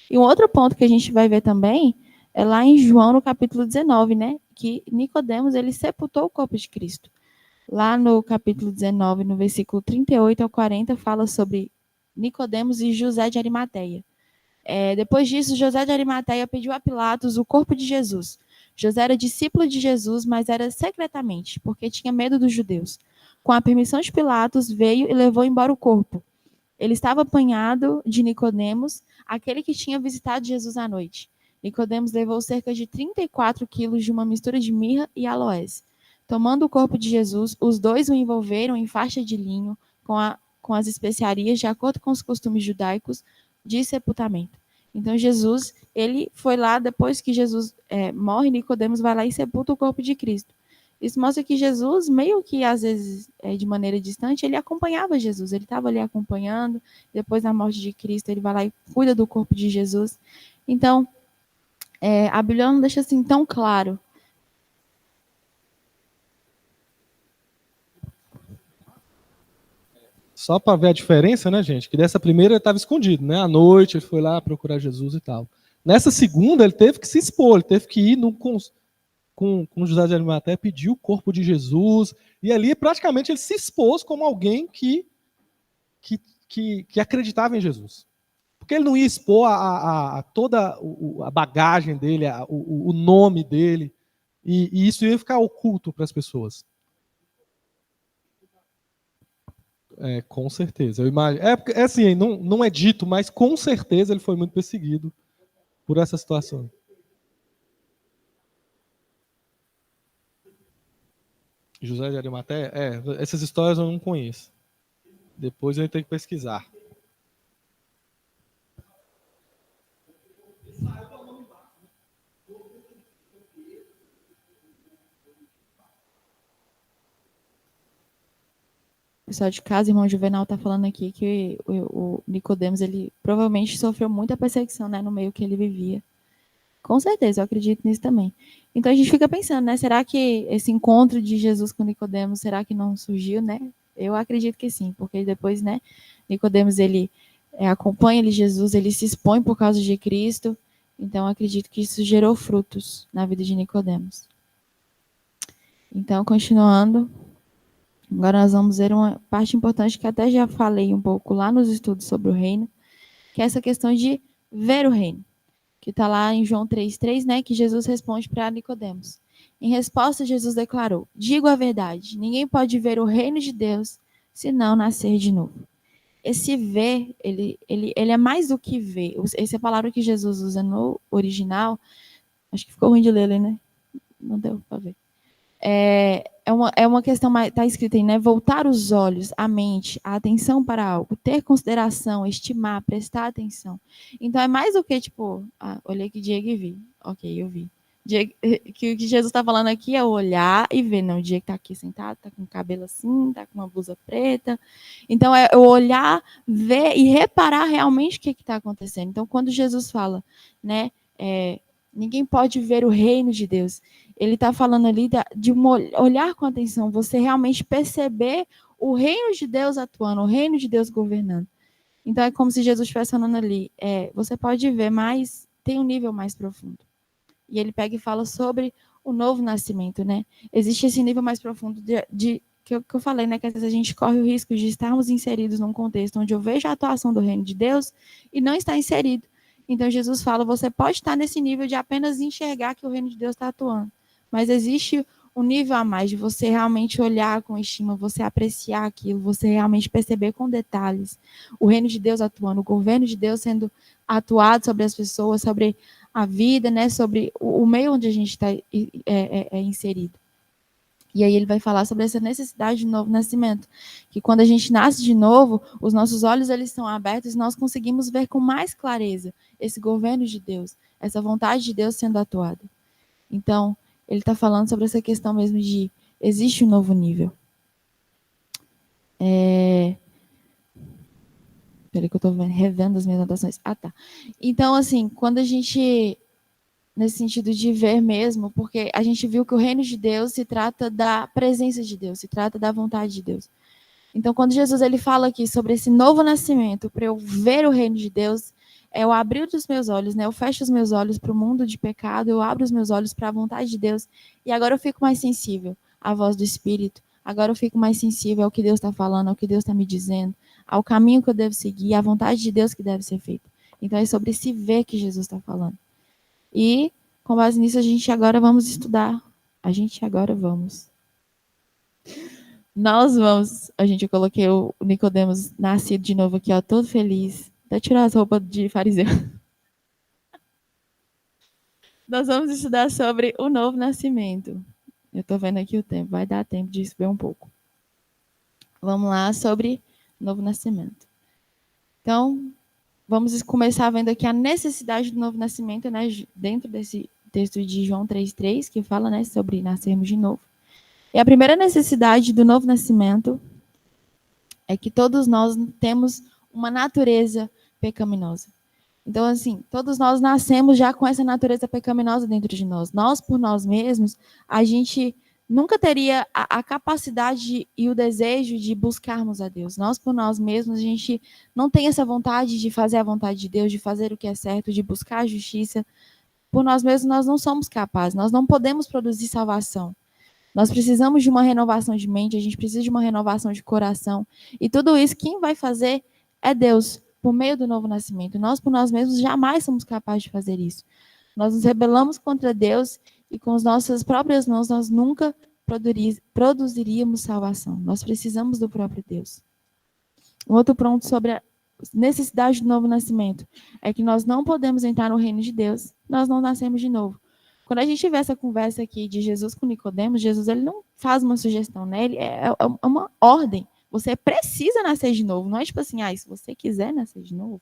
S5: E um outro ponto que a gente vai ver também é lá em João, no capítulo 19, né? Que Nicodemos ele sepultou o corpo de Cristo. Lá no capítulo 19, no versículo 38 ao 40, fala sobre Nicodemos e José de Arimateia. Depois disso, José de Arimateia pediu a Pilatos o corpo de Jesus. José era discípulo de Jesus, mas era secretamente, porque tinha medo dos judeus. Com a permissão de Pilatos, veio e levou embora o corpo. Ele estava apanhado de Nicodemos, aquele que tinha visitado Jesus à noite. Nicodemos levou cerca de 34 quilos de uma mistura de mirra e aloés. Tomando o corpo de Jesus, os dois o envolveram em faixa de linho com as especiarias, de acordo com os costumes judaicos de sepultamento. Então Jesus, ele foi lá, depois que Jesus morre, Nicodemos vai lá e sepulta o corpo de Cristo. Isso mostra que Jesus, meio que às vezes de maneira distante, ele acompanhava Jesus, ele estava ali acompanhando, depois da morte de Cristo, ele vai lá e cuida do corpo de Jesus. Então, a Bíblia não deixa assim tão claro.
S6: Só para ver a diferença, né, gente? Que dessa primeira ele estava escondido, né? À noite ele foi lá procurar Jesus e tal. Nessa segunda ele teve que se expor, ele teve que ir com José de Arimateia, pedir o corpo de Jesus. E ali praticamente ele se expôs como alguém que acreditava em Jesus. Porque ele não ia expor a toda a bagagem dele, o nome dele. E isso ia ficar oculto para as pessoas. Com certeza. Eu imagino. Assim, não é dito, mas com certeza ele foi muito perseguido por essa situação. José de Arimateia? Essas histórias eu não conheço. Depois eu tenho que pesquisar.
S5: Pessoal de casa, irmão Juvenal está falando aqui que o Nicodemos, ele provavelmente sofreu muita perseguição, né, no meio que ele vivia. Com certeza, eu acredito nisso também. Então a gente fica pensando, né, será que esse encontro de Jesus com Nicodemos, será que não surgiu, né? Eu acredito que sim, porque depois, né, Nicodemos, ele acompanha ele Jesus, ele se expõe por causa de Cristo, então eu acredito que isso gerou frutos na vida de Nicodemos. Então, continuando, agora nós vamos ver uma parte importante que até já falei um pouco lá nos estudos sobre o reino, que é essa questão de ver o reino, que está lá em João 3,3, né, que Jesus responde para Nicodemos. Em resposta, Jesus declarou: digo a verdade, ninguém pode ver o reino de Deus se não nascer de novo. Esse ver, ele é mais do que ver. Essa é a palavra que Jesus usa no original. Acho que ficou ruim de ler, né? Não deu para ver. É uma questão, está escrita aí, né? Voltar os olhos, a mente, a atenção para algo, ter consideração, estimar, prestar atenção. Então é mais do que, tipo, olhei que Diego e vi. Ok, eu vi. Diego, que o que Jesus está falando aqui é olhar e ver. Não, o Diego está aqui sentado, está com o cabelo assim, está com uma blusa preta. Então é olhar, ver e reparar realmente o que está acontecendo. Então quando Jesus fala, né? Ninguém pode ver o reino de Deus. Ele está falando ali de olhar com atenção, você realmente perceber o reino de Deus atuando, o reino de Deus governando. Então é como se Jesus estivesse falando ali, você pode ver, mas tem um nível mais profundo. E ele pega e fala sobre o novo nascimento, né? Existe esse nível mais profundo que eu falei, né? Que às vezes a gente corre o risco de estarmos inseridos num contexto onde eu vejo a atuação do reino de Deus e não está inserido. Então Jesus fala, você pode estar nesse nível de apenas enxergar que o reino de Deus está atuando, mas existe um nível a mais de você realmente olhar com estima, você apreciar aquilo, você realmente perceber com detalhes o reino de Deus atuando, o governo de Deus sendo atuado sobre as pessoas, sobre a vida, né, sobre o meio onde a gente está inserido. E aí ele vai falar sobre essa necessidade de novo nascimento, que quando a gente nasce de novo, os nossos olhos eles são abertos e nós conseguimos ver com mais clareza esse governo de Deus, essa vontade de Deus sendo atuada. Então, ele está falando sobre essa questão mesmo de existe um novo nível. Peraí que eu estou revendo as minhas anotações. Ah, tá. Então, assim, quando a gente, nesse sentido de ver mesmo, porque a gente viu que o reino de Deus se trata da presença de Deus, se trata da vontade de Deus. Então, quando Jesus ele fala aqui sobre esse novo nascimento, para eu ver o reino de Deus, é eu abrir os meus olhos, né? Eu fecho os meus olhos para o mundo de pecado, eu abro os meus olhos para a vontade de Deus, e agora eu fico mais sensível à voz do Espírito, agora eu fico mais sensível ao que Deus está falando, ao que Deus está me dizendo, ao caminho que eu devo seguir, à vontade de Deus que deve ser feita. Então, é sobre se ver que Jesus está falando. E, com base nisso, a gente agora vamos estudar. Nós vamos. Eu coloquei o Nicodemos nascido de novo aqui, ó, todo feliz. Até tirar as roupas de fariseu. Nós vamos estudar sobre o novo nascimento. Eu estou vendo aqui o tempo, vai dar tempo de ver um pouco. Vamos lá sobre o novo nascimento. Então, vamos começar vendo aqui a necessidade do novo nascimento, né, dentro desse texto de João 3,3, que fala, né, sobre nascermos de novo. E a primeira necessidade do novo nascimento é que todos nós temos uma natureza pecaminosa. Então, assim, todos nós nascemos já com essa natureza pecaminosa dentro de nós. Nós, por nós mesmos, a gente nunca teria a capacidade e o desejo de buscarmos a Deus. Nós, por nós mesmos, a gente não tem essa vontade de fazer a vontade de Deus, de fazer o que é certo, de buscar a justiça. Por nós mesmos, nós não somos capazes, nós não podemos produzir salvação. Nós precisamos de uma renovação de mente, a gente precisa de uma renovação de coração. E tudo isso, quem vai fazer é Deus, por meio do novo nascimento. Nós, por nós mesmos, jamais somos capazes de fazer isso. Nós nos rebelamos contra Deus e com as nossas próprias mãos nós nunca produziríamos salvação. Nós precisamos do próprio Deus. Um outro ponto sobre a necessidade do novo nascimento é que nós não podemos entrar no reino de Deus, nós não nascemos de novo. Quando a gente vê essa conversa aqui de Jesus com Nicodemos, Jesus ele não faz uma sugestão, né? Ele é uma ordem. Você precisa nascer de novo. Não é tipo assim, se você quiser nascer de novo,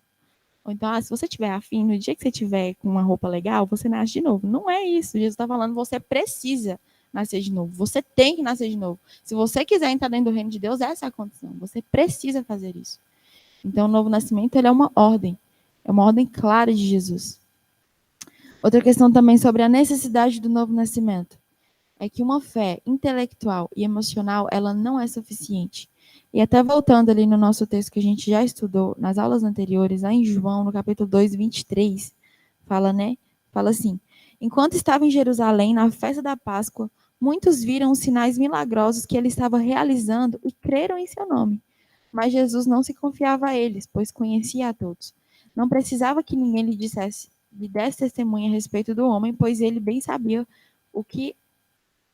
S5: ou então, se você tiver afim, no dia que você tiver com uma roupa legal, você nasce de novo. Não é isso. Jesus está falando, você precisa nascer de novo. Você tem que nascer de novo. Se você quiser entrar dentro do reino de Deus, essa é a condição. Você precisa fazer isso. Então, o novo nascimento ele é uma ordem. É uma ordem clara de Jesus. Outra questão também sobre a necessidade do novo nascimento é que uma fé intelectual e emocional, ela não é suficiente. E até voltando ali no nosso texto que a gente já estudou nas aulas anteriores, lá em João, no capítulo 2, 23, fala assim: enquanto estava em Jerusalém, na festa da Páscoa, muitos viram os sinais milagrosos que ele estava realizando e creram em seu nome. Mas Jesus não se confiava a eles, pois conhecia a todos. Não precisava que ninguém lhe desse testemunha a respeito do homem, pois ele bem sabia o que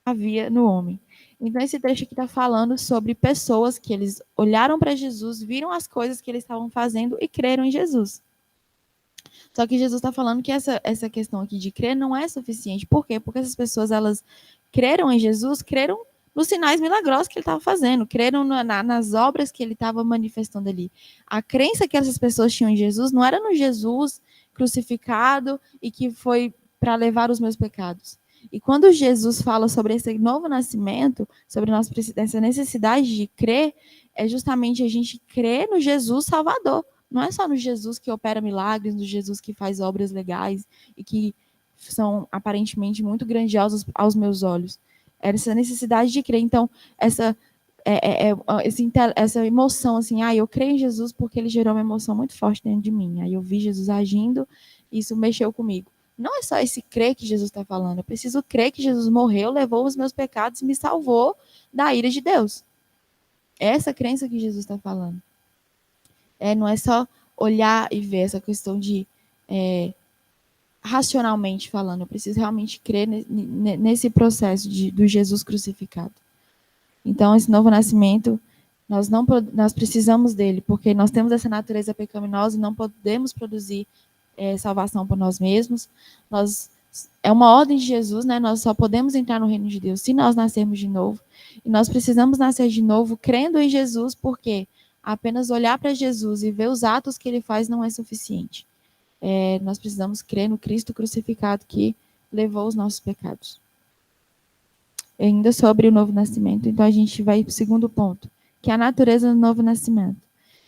S5: havia no homem. Então, esse trecho aqui está falando sobre pessoas que eles olharam para Jesus, viram as coisas que eles estavam fazendo e creram em Jesus. Só que Jesus está falando que essa questão aqui de crer não é suficiente. Por quê? Porque essas pessoas, elas creram em Jesus, creram nos sinais milagrosos que ele estava fazendo, creram nas obras que ele estava manifestando ali. A crença que essas pessoas tinham em Jesus não era no Jesus crucificado e que foi para levar os meus pecados. E quando Jesus fala sobre esse novo nascimento, sobre essa necessidade de crer, é justamente a gente crer no Jesus Salvador. Não é só no Jesus que opera milagres, no Jesus que faz obras legais e que são aparentemente muito grandiosas aos meus olhos. Era essa necessidade de crer. Então, essa emoção, assim, eu creio em Jesus porque ele gerou uma emoção muito forte dentro de mim. Aí eu vi Jesus agindo e isso mexeu comigo. Não é só esse crer que Jesus está falando. Eu preciso crer que Jesus morreu, levou os meus pecados e me salvou da ira de Deus. É essa crença que Jesus está falando. Não é só olhar e ver essa questão de racionalmente falando. Eu preciso realmente crer nesse processo do Jesus crucificado. Então, esse novo nascimento, nós precisamos dele, porque nós temos essa natureza pecaminosa e não podemos produzir salvação por nós mesmos. Nós é uma ordem de Jesus, né? Nós só podemos entrar no reino de Deus se nós nascermos de novo. E nós precisamos nascer de novo crendo em Jesus, porque apenas olhar para Jesus e ver os atos que ele faz não é suficiente. Nós precisamos crer no Cristo crucificado que levou os nossos pecados. Ainda sobre o novo nascimento, então a gente vai para o segundo ponto, que é a natureza do novo nascimento.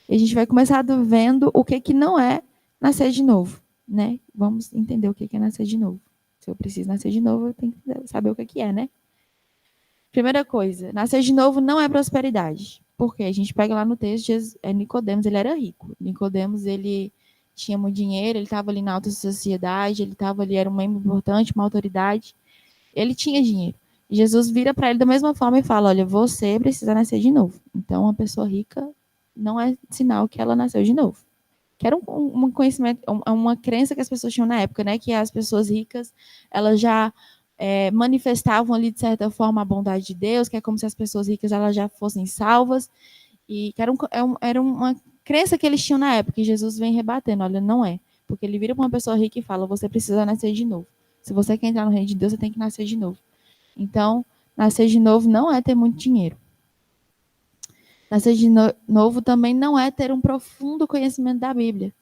S5: E a gente vai começar vendo o que não é nascer de novo, né? Vamos entender o que é nascer de novo. Se eu preciso nascer de novo, eu tenho que saber o que é, né? Primeira coisa, nascer de novo não é prosperidade. Porque a gente pega lá no texto, Nicodemos, ele era rico. Nicodemos, ele tinha muito dinheiro, ele estava ali na alta sociedade, ele estava ali, era um membro importante, uma autoridade. Ele tinha dinheiro. E Jesus vira para ele da mesma forma e fala, olha, você precisa nascer de novo. Então, uma pessoa rica não é sinal que ela nasceu de novo. Que era um conhecimento, uma crença que as pessoas tinham na época, né? Que as pessoas ricas, elas já manifestavam ali, de certa forma, a bondade de Deus, que é como se as pessoas ricas elas já fossem salvas. E que era uma crença que eles tinham na época, e Jesus vem rebatendo, olha, não é. Porque ele vira para uma pessoa rica e fala, você precisa nascer de novo. Se você quer entrar no reino de Deus, você tem que nascer de novo. Então, nascer de novo não é ter muito dinheiro. Nascer de novo também não é ter um profundo conhecimento da Bíblia.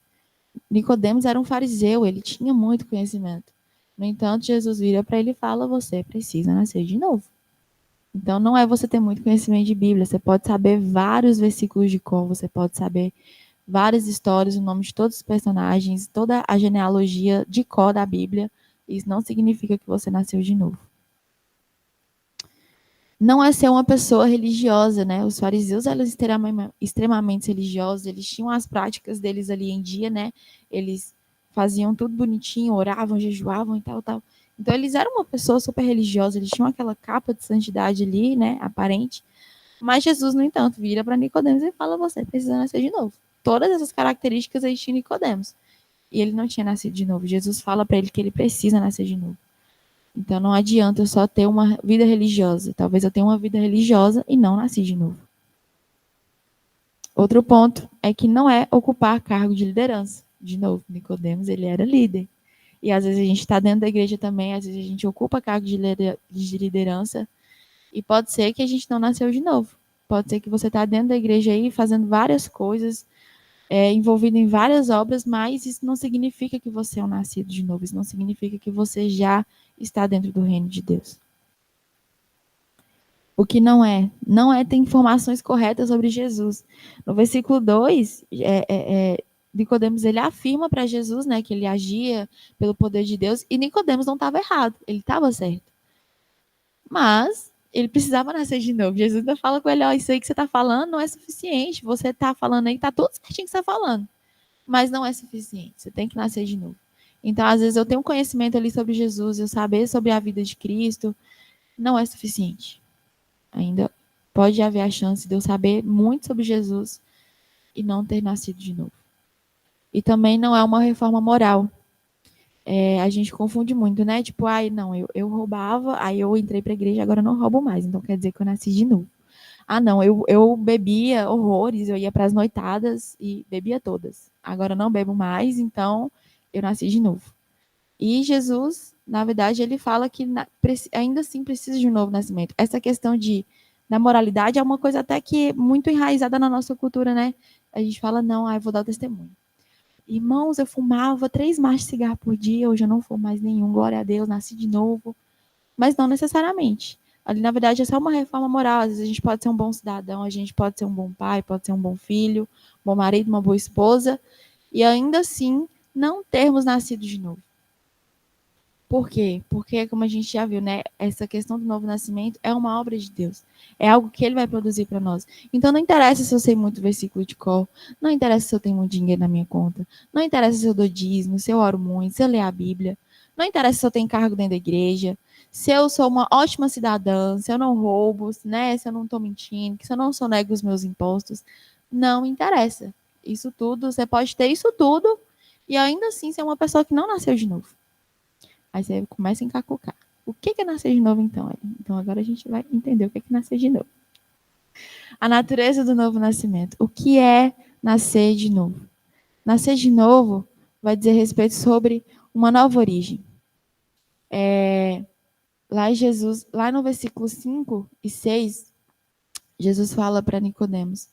S5: Nicodemos era um fariseu, ele tinha muito conhecimento. No entanto, Jesus vira para ele e fala, você precisa nascer de novo. Então, não é você ter muito conhecimento de Bíblia, você pode saber vários versículos de cor, você pode saber várias histórias, o nome de todos os personagens, toda a genealogia de cor da Bíblia. Isso não significa que você nasceu de novo. Não é ser uma pessoa religiosa, né? Os fariseus eram extremamente religiosos, eles tinham as práticas deles ali em dia, né? Eles faziam tudo bonitinho, oravam, jejuavam e tal, tal. Então, eles eram uma pessoa super religiosa, eles tinham aquela capa de santidade ali, né? Aparente. Mas Jesus, no entanto, vira para Nicodemos e fala, você precisa nascer de novo. Todas essas características aí tinha Nicodemos. E ele não tinha nascido de novo. Jesus fala para ele que ele precisa nascer de novo. Então, não adianta eu só ter uma vida religiosa. Talvez eu tenha uma vida religiosa e não nasci de novo. Outro ponto é que não é ocupar cargo de liderança. De novo, Nicodemos, ele era líder. E às vezes a gente está dentro da igreja também, às vezes a gente ocupa cargo de liderança e pode ser que a gente não nasceu de novo. Pode ser que você está dentro da igreja aí fazendo várias coisas, envolvido em várias obras, mas isso não significa que você é um nascido de novo. Isso não significa que você já está dentro do reino de Deus. O que não é ter informações corretas sobre Jesus. No versículo 2, Nicodemos, ele afirma para Jesus, né, que ele agia pelo poder de Deus, e Nicodemos não estava errado, ele estava certo. Mas ele precisava nascer de novo. Jesus ainda fala com ele, isso aí que você está falando não é suficiente, você está falando aí, está tudo certinho que você está falando, mas não é suficiente, você tem que nascer de novo. Então, às vezes, eu tenho um conhecimento ali sobre Jesus, eu saber sobre a vida de Cristo, não é suficiente. Ainda pode haver a chance de eu saber muito sobre Jesus e não ter nascido de novo. E também não é uma reforma moral. A gente confunde muito, né? Tipo, não, eu roubava, aí eu entrei para a igreja, agora eu não roubo mais, então quer dizer que eu nasci de novo. Não, eu bebia horrores, eu ia para as noitadas e bebia todas. Agora eu não bebo mais, então eu nasci de novo. E Jesus, na verdade, ele fala que ainda assim precisa de um novo nascimento. Essa questão da moralidade é uma coisa até que muito enraizada na nossa cultura, né? A gente fala, não, eu vou dar o testemunho. Irmãos, eu fumava 3 maços de cigarro por dia, hoje eu não fumo mais nenhum, glória a Deus, nasci de novo. Mas não necessariamente. Ali, na verdade, é só uma reforma moral. Às vezes a gente pode ser um bom cidadão, a gente pode ser um bom pai, pode ser um bom filho, um bom marido, uma boa esposa, e ainda assim não termos nascido de novo. Por quê? Porque, como a gente já viu, né, essa questão do novo nascimento é uma obra de Deus. É algo que ele vai produzir para nós. Então, não interessa se eu sei muito versículo de cor, não interessa se eu tenho muito dinheiro na minha conta, não interessa se eu dou dízimo, se eu oro muito, se eu leio a Bíblia, não interessa se eu tenho cargo dentro da igreja, se eu sou uma ótima cidadã, se eu não roubo, né, se eu não estou mentindo, se eu não sonego os meus impostos. Não interessa. Isso tudo, você pode ter isso tudo e ainda assim ser uma pessoa que não nasceu de novo. Aí você começa a encacucar. O que é nascer de novo, então? Então, agora a gente vai entender o que é nascer de novo. A natureza do novo nascimento. O que é nascer de novo? Nascer de novo vai dizer respeito sobre uma nova origem. Lá Jesus, lá no versículo 5 e 6, Jesus fala para Nicodemos: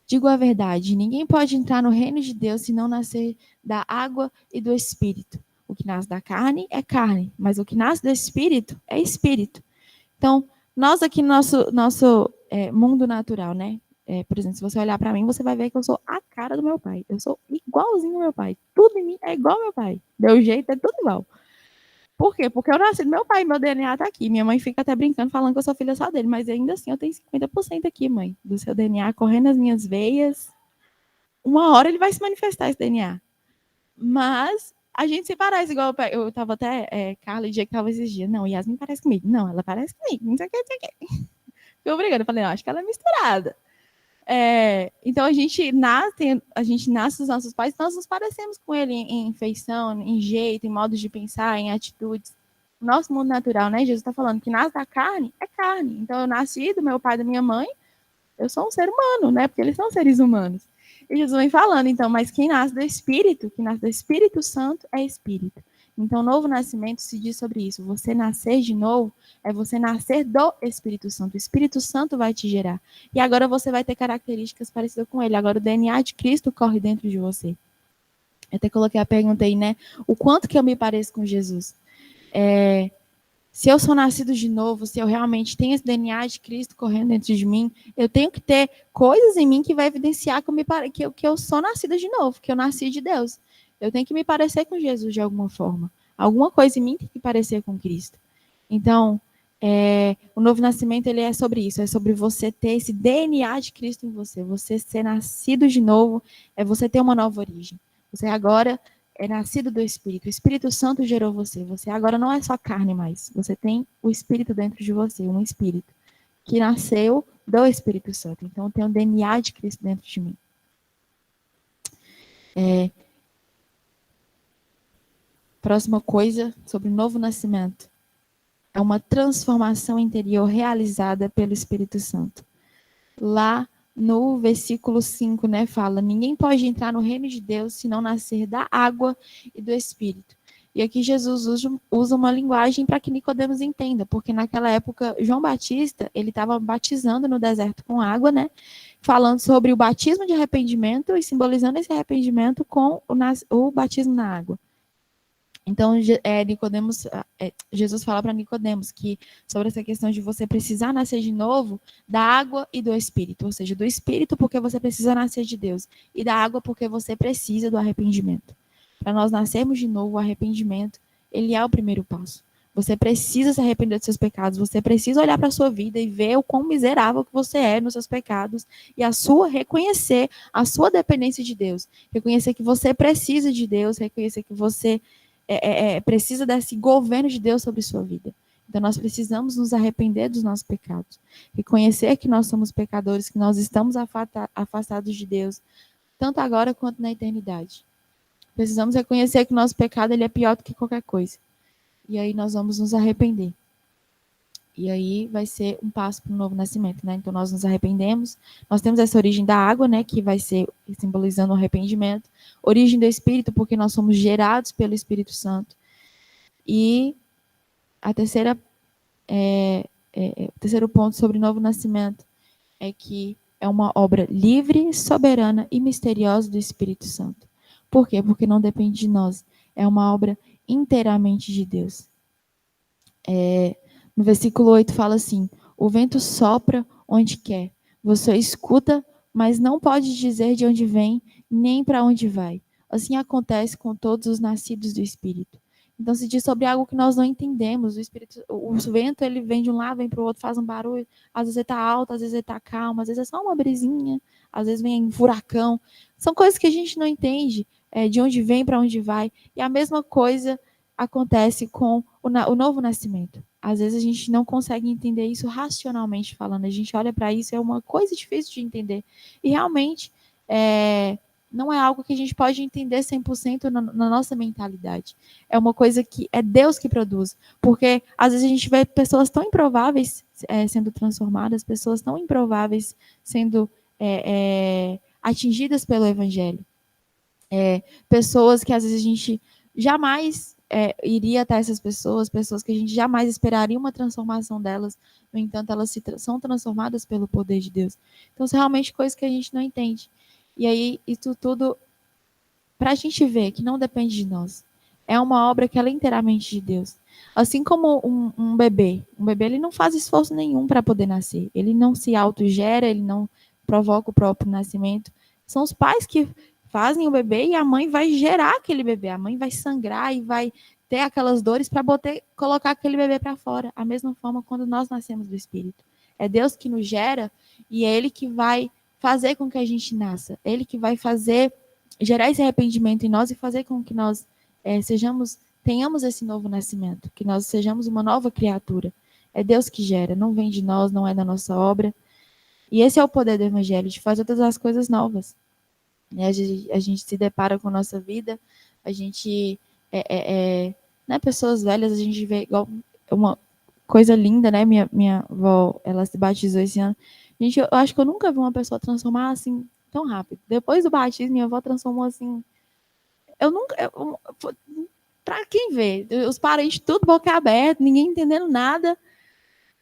S5: digo a verdade, ninguém pode entrar no reino de Deus se não nascer da água e do Espírito. O que nasce da carne é carne, mas o que nasce do Espírito é Espírito. Então, nós aqui no nosso mundo natural, né? Por exemplo, se você olhar para mim, você vai ver que eu sou a cara do meu pai. Eu sou igualzinho ao meu pai. Tudo em mim é igual ao meu pai. Meu jeito é tudo igual. Por quê? Porque eu nasci do meu pai, meu DNA tá aqui. Minha mãe fica até brincando, falando que eu sou filha só dele, mas ainda assim eu tenho 50% aqui, mãe, do seu DNA correndo nas minhas veias. Uma hora ele vai se manifestar, esse DNA. Mas a gente se parece, igual eu tava até, Carla e Diego que tava esses dias. Não, Yasmin parece comigo. Não, ela parece comigo. Não sei o que, não sei o que. Fiquei obrigada. Eu falei, não, acho que ela é misturada. Então a gente nasce dos nossos pais, nós nos parecemos com ele em feição, em jeito, em modos de pensar, em atitudes. Nosso mundo natural, né? Jesus está falando que nasce da carne é carne. Então eu nasci do meu pai e da minha mãe, eu sou um ser humano, né? Porque eles são seres humanos. E Jesus vem falando, então, mas quem nasce do Espírito Santo é Espírito. Então, o novo nascimento se diz sobre isso. Você nascer de novo é você nascer do Espírito Santo. O Espírito Santo vai te gerar. E agora você vai ter características parecidas com ele. Agora o DNA de Cristo corre dentro de você. Eu até coloquei a pergunta aí, né? O quanto que eu me pareço com Jesus? Se eu sou nascido de novo, se eu realmente tenho esse DNA de Cristo correndo dentro de mim, eu tenho que ter coisas em mim que vai evidenciar que eu sou nascida de novo, que eu nasci de Deus. Eu tenho que me parecer com Jesus de alguma forma. Alguma coisa em mim tem que parecer com Cristo. Então, o novo nascimento ele é sobre isso, é sobre você ter esse DNA de Cristo em você. Você ser nascido de novo é você ter uma nova origem. Você agora é nascido do Espírito. O Espírito Santo gerou você. Você agora não é só carne mais. Você tem o Espírito dentro de você, um Espírito que nasceu do Espírito Santo. Então, tem o DNA de Cristo dentro de mim. Próxima coisa sobre o novo nascimento. É uma transformação interior realizada pelo Espírito Santo. Lá no versículo 5, né, fala: ninguém pode entrar no reino de Deus se não nascer da água e do Espírito. E aqui Jesus usa uma linguagem para que Nicodemos entenda, porque naquela época João Batista, ele estava batizando no deserto com água, né, falando sobre o batismo de arrependimento e simbolizando esse arrependimento com o batismo na água. Então, Jesus fala para Nicodemos que sobre essa questão de você precisar nascer de novo da água e do Espírito, ou seja, do Espírito porque você precisa nascer de Deus e da água porque você precisa do arrependimento. Para nós nascermos de novo, o arrependimento, ele é o primeiro passo. Você precisa se arrepender dos seus pecados, você precisa olhar para a sua vida e ver o quão miserável que você é nos seus pecados e reconhecer a sua dependência de Deus, reconhecer que você precisa de Deus, reconhecer que você precisa desse governo de Deus sobre sua vida. Então, nós precisamos nos arrepender dos nossos pecados. Reconhecer que nós somos pecadores, que nós estamos afastados de Deus, tanto agora quanto na eternidade. Precisamos reconhecer que o nosso pecado ele é pior do que qualquer coisa. E aí nós vamos nos arrepender. E aí vai ser um passo para o novo nascimento, né? Então, nós nos arrependemos. Nós temos essa origem da água, né? Que vai ser simbolizando o arrependimento. Origem do Espírito, porque nós somos gerados pelo Espírito Santo. E a terceira, o terceiro ponto sobre o novo nascimento é que é uma obra livre, soberana e misteriosa do Espírito Santo. Por quê? Porque não depende de nós. É uma obra inteiramente de Deus. No versículo 8 fala assim: o vento sopra onde quer. Você escuta, mas não pode dizer de onde vem, nem para onde vai. Assim acontece com todos os nascidos do Espírito. Então se diz sobre algo que nós não entendemos. O vento ele vem de um lado, vem para o outro, faz um barulho. Às vezes ele está alto, às vezes ele está calmo, às vezes é só uma brisinha, às vezes vem um furacão. São coisas que a gente não entende de onde vem, para onde vai. E a mesma coisa acontece com o novo nascimento. Às vezes a gente não consegue entender isso racionalmente falando. A gente olha para isso, é uma coisa difícil de entender. E realmente não é algo que a gente pode entender 100% na nossa mentalidade. É uma coisa que é Deus que produz. Porque às vezes a gente vê pessoas tão improváveis sendo transformadas, pessoas tão improváveis sendo atingidas pelo Evangelho. Pessoas que às vezes a gente jamais iria até essas pessoas que a gente jamais esperaria uma transformação delas, no entanto, elas são transformadas pelo poder de Deus. Então, são realmente coisas que a gente não entende. E aí, isso tudo, para a gente ver que não depende de nós. É uma obra que ela é inteiramente de Deus. Assim como um bebê. Um bebê ele não faz esforço nenhum para poder nascer. Ele não se autogera, ele não provoca o próprio nascimento. São os pais que fazem o bebê e a mãe vai gerar aquele bebê. A mãe vai sangrar e vai ter aquelas dores para colocar aquele bebê para fora. A mesma forma quando nós nascemos do Espírito. É Deus que nos gera e é Ele que vai fazer com que a gente nasça. É Ele que vai gerar esse arrependimento em nós e fazer com que nós tenhamos esse novo nascimento, que nós sejamos uma nova criatura. É Deus que gera, não vem de nós, não é da nossa obra. E esse é o poder do Evangelho, de fazer todas as coisas novas. A gente se depara com a nossa vida, a gente né, pessoas velhas, a gente vê igual uma coisa linda, né? Minha avó, ela se batizou esse ano. Gente, eu acho que eu nunca vi uma pessoa transformar assim tão rápido. Depois do batismo, minha avó transformou assim. Pra quem vê, os parentes tudo boca aberta, ninguém entendendo nada.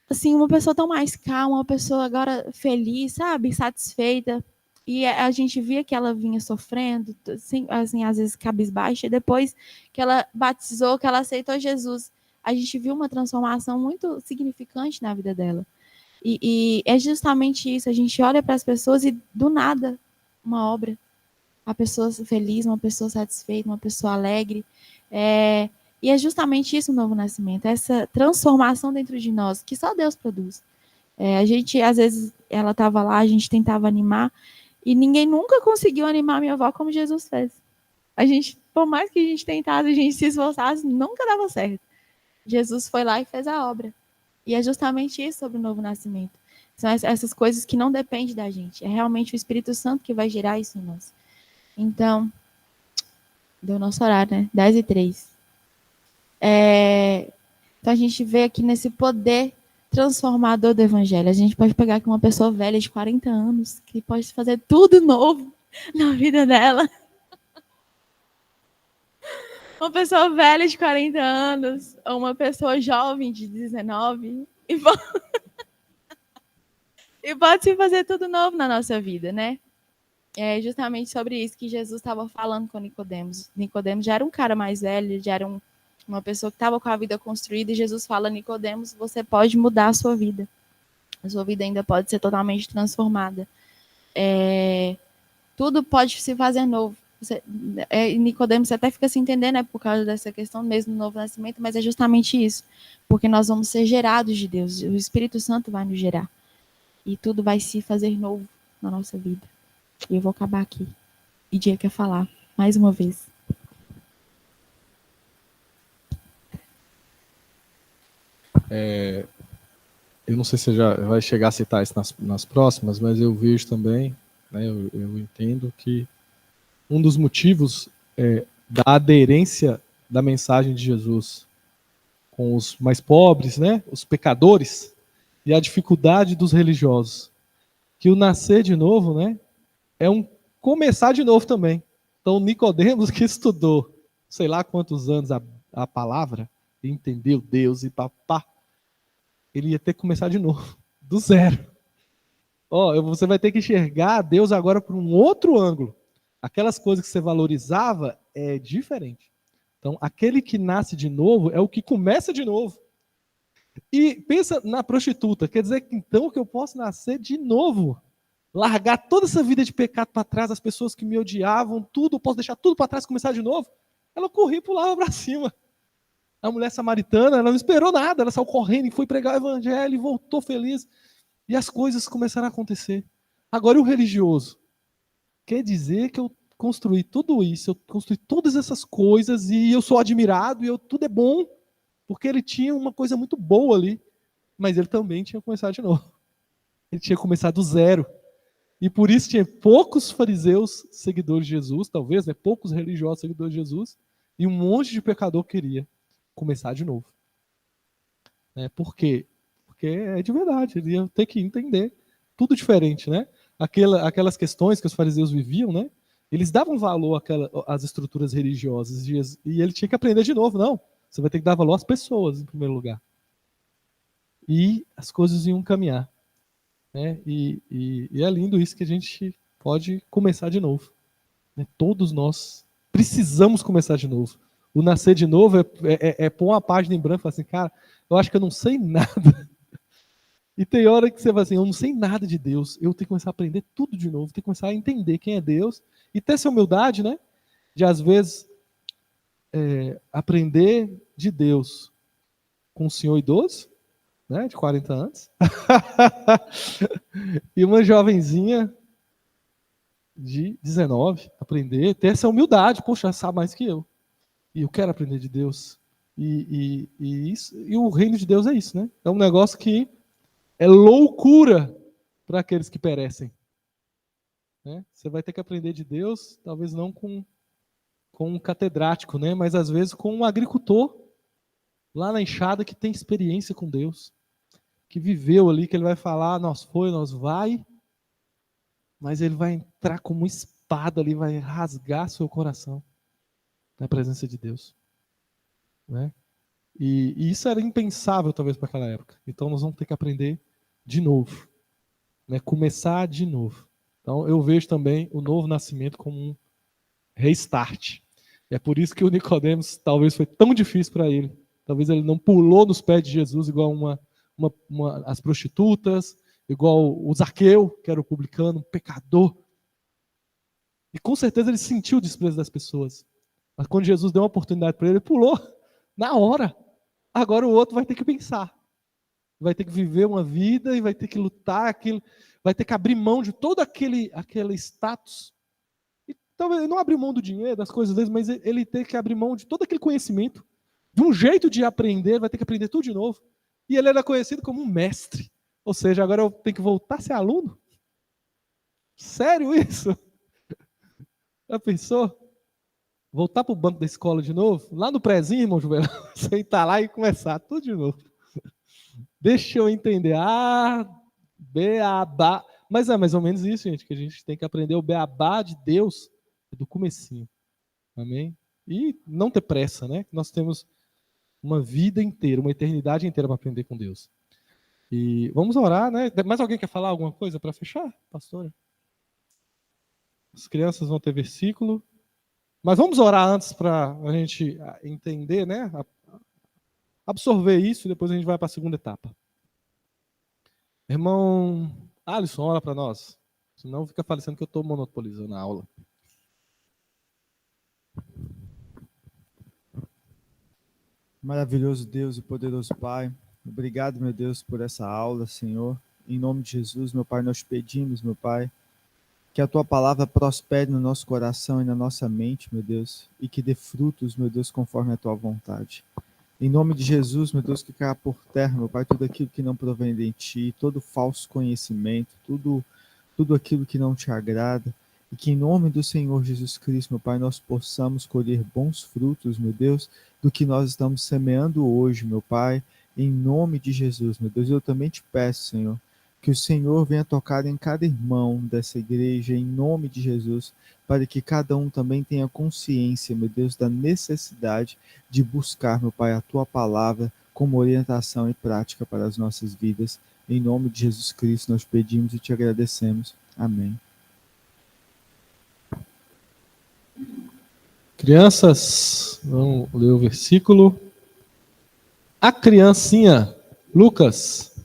S5: Assim, uma pessoa tão mais calma, uma pessoa agora feliz, sabe? Satisfeita. E a gente via que ela vinha sofrendo, assim, às vezes cabisbaixa, e depois que ela batizou, que ela aceitou Jesus, a gente viu uma transformação muito significante na vida dela. E é justamente isso, a gente olha para as pessoas e, do nada, uma obra. Uma pessoa feliz, uma pessoa satisfeita, uma pessoa alegre. E é justamente isso o novo nascimento, essa transformação dentro de nós, que só Deus produz. A gente, às vezes, ela estava lá, a gente tentava animar, e ninguém nunca conseguiu animar minha avó como Jesus fez. A gente, por mais que a gente tentasse, a gente se esforçasse, nunca dava certo. Jesus foi lá e fez a obra. E é justamente isso sobre o novo nascimento. São essas coisas que não dependem da gente. É realmente o Espírito Santo que vai gerar isso em nós. Então, deu nosso horário, né? 10h03. Então, a gente vê aqui nesse poder transformador do Evangelho. A gente pode pegar aqui uma pessoa velha de 40 anos, que pode fazer tudo novo na vida dela. Uma pessoa velha de 40 anos, ou uma pessoa jovem de 19, e pode se fazer tudo novo na nossa vida, né? É justamente sobre isso que Jesus estava falando com Nicodemos. Nicodemos já era um cara mais velho, já era uma pessoa que estava com a vida construída, e Jesus fala: Nicodemos, você pode mudar a sua vida. A sua vida ainda pode ser totalmente transformada. Tudo pode se fazer novo. Nicodemos até fica se entendendo, né, por causa dessa questão mesmo do novo nascimento, mas é justamente isso. Porque nós vamos ser gerados de Deus. O Espírito Santo vai nos gerar. E tudo vai se fazer novo na nossa vida. E eu vou acabar aqui. E Dia quer falar, mais uma vez.
S6: Eu não sei se você já vai chegar a citar isso nas próximas, mas eu vejo também, né, eu entendo que um dos motivos da aderência da mensagem de Jesus com os mais pobres, né, os pecadores, e a dificuldade dos religiosos, que o nascer de novo, né, é um começar de novo também. Então, Nicodemos, que estudou sei lá quantos anos a palavra, entendeu Deus e papá, ele ia ter que começar de novo, do zero. Você vai ter que enxergar Deus agora por um outro ângulo. Aquelas coisas que você valorizava é diferente. Então, aquele que nasce de novo é o que começa de novo. E pensa na prostituta, quer dizer que então que eu posso nascer de novo, largar toda essa vida de pecado para trás, as pessoas que me odiavam, tudo, posso deixar tudo para trás e começar de novo? Ela corria e pulava para cima. A mulher samaritana, ela não esperou nada, ela saiu correndo e foi pregar o evangelho e voltou feliz. E as coisas começaram a acontecer. Agora, e o religioso? Quer dizer que eu construí tudo isso, eu construí todas essas coisas e eu sou admirado e tudo é bom, porque ele tinha uma coisa muito boa ali, mas ele também tinha começado de novo. Ele tinha começado do zero. E por isso tinha poucos fariseus seguidores de Jesus, talvez, né, poucos religiosos seguidores de Jesus, e um monte de pecador queria começar de novo. Por quê? Porque é de verdade, ele ia ter que entender tudo diferente, né? Aquelas questões que os fariseus viviam, né? Eles davam valor às estruturas religiosas e ele tinha que aprender de novo. Não, você vai ter que dar valor às pessoas em primeiro lugar. E as coisas iam caminhar. Né? E é lindo isso que a gente pode começar de novo. Né? Todos nós precisamos começar de novo. O nascer de novo é pôr uma página em branco e falar assim, cara, eu acho que eu não sei nada. E tem hora que você vai assim, eu não sei nada de Deus, eu tenho que começar a aprender tudo de novo, tenho que começar a entender quem é Deus e ter essa humildade, né? De às vezes aprender de Deus com um senhor idoso, né? De 40 anos, e uma jovenzinha de 19, aprender, ter essa humildade, poxa, sabe mais que eu. E eu quero aprender de Deus. E o reino de Deus é isso, né? É um negócio que é loucura para aqueles que perecem. Né? Você vai ter que aprender de Deus, talvez não com um catedrático, né? Mas às vezes com um agricultor lá na enxada que tem experiência com Deus, que viveu ali, que ele vai falar, nós foi, nós vai, mas ele vai entrar como uma espada ali, vai rasgar seu coração na presença de Deus. Né? E isso era impensável, talvez, para aquela época. Então, nós vamos ter que aprender de novo. Né? Começar de novo. Então, eu vejo também o novo nascimento como um restart. E é por isso que o Nicodemos talvez foi tão difícil para ele. Talvez ele não pulou nos pés de Jesus igual as prostitutas, igual o Zaqueu, que era o publicano, um pecador. E com certeza ele sentiu o desprezo das pessoas. Mas quando Jesus deu uma oportunidade para ele, ele pulou na hora. Agora o outro vai ter que pensar. Vai ter que viver uma vida e vai ter que lutar, vai ter que abrir mão de todo aquele status. E talvez ele não abrir mão do dinheiro, das coisas deles, mas ele tem que abrir mão de todo aquele conhecimento, de um jeito de aprender, vai ter que aprender tudo de novo. E ele era conhecido como um mestre. Ou seja, agora eu tenho que voltar a ser aluno? Sério isso? Já pensou? Voltar para o banco da escola de novo? Lá no prézinho, irmão Juvenal, sentar lá e começar tudo de novo. Deixa eu entender. Beabá. Mas é mais ou menos isso, gente, que a gente tem que aprender o beabá de Deus do comecinho. Amém? E não ter pressa, né? Nós temos uma vida inteira, uma eternidade inteira para aprender com Deus. E vamos orar, né? Mais alguém quer falar alguma coisa para fechar, pastora? As crianças vão ter versículo. Mas vamos orar antes para a gente entender, né? Absorver isso e depois a gente vai para a segunda etapa. Irmão Alisson, ora para nós. Senão fica parecendo que eu estou monopolizando a aula.
S3: Maravilhoso Deus e poderoso Pai, obrigado, meu Deus, por essa aula, Senhor. Em nome de Jesus, meu Pai, nós pedimos, meu Pai, que a Tua palavra prospere no nosso coração e na nossa mente, meu Deus, e que dê frutos, meu Deus, conforme a Tua vontade. Em nome de Jesus, meu Deus, que caia por terra, meu Pai, tudo aquilo que não provém de Ti, todo falso conhecimento, tudo aquilo que não Te agrada, e que em nome do Senhor Jesus Cristo, meu Pai, nós possamos colher bons frutos, meu Deus, do que nós estamos semeando hoje, meu Pai, em nome de Jesus, meu Deus. Eu também te peço, Senhor, que o Senhor venha tocar em cada irmão dessa igreja, em nome de Jesus, para que cada um também tenha consciência, meu Deus, da necessidade de buscar, meu Pai, a Tua palavra como orientação e prática para as nossas vidas. Em nome de Jesus Cristo, nós pedimos e te agradecemos. Amém.
S6: Crianças, vamos ler o versículo. A criancinha, Lucas.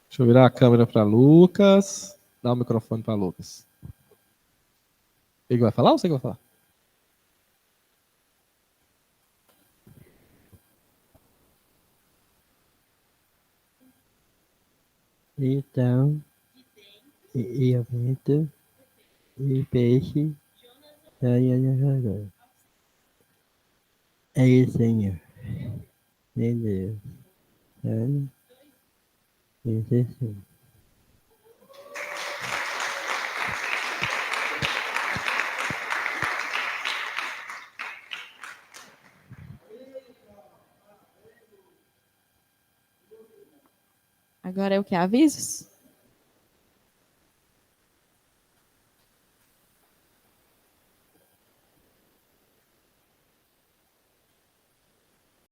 S6: Deixa eu virar a câmera para Lucas. Dá o microfone para Lucas. Ele vai falar ou você que vai falar?
S7: Então, e vento, e peixe, é isso, Senhor. Meu Deus. Isso é sim.
S5: Agora é o que? Avisos?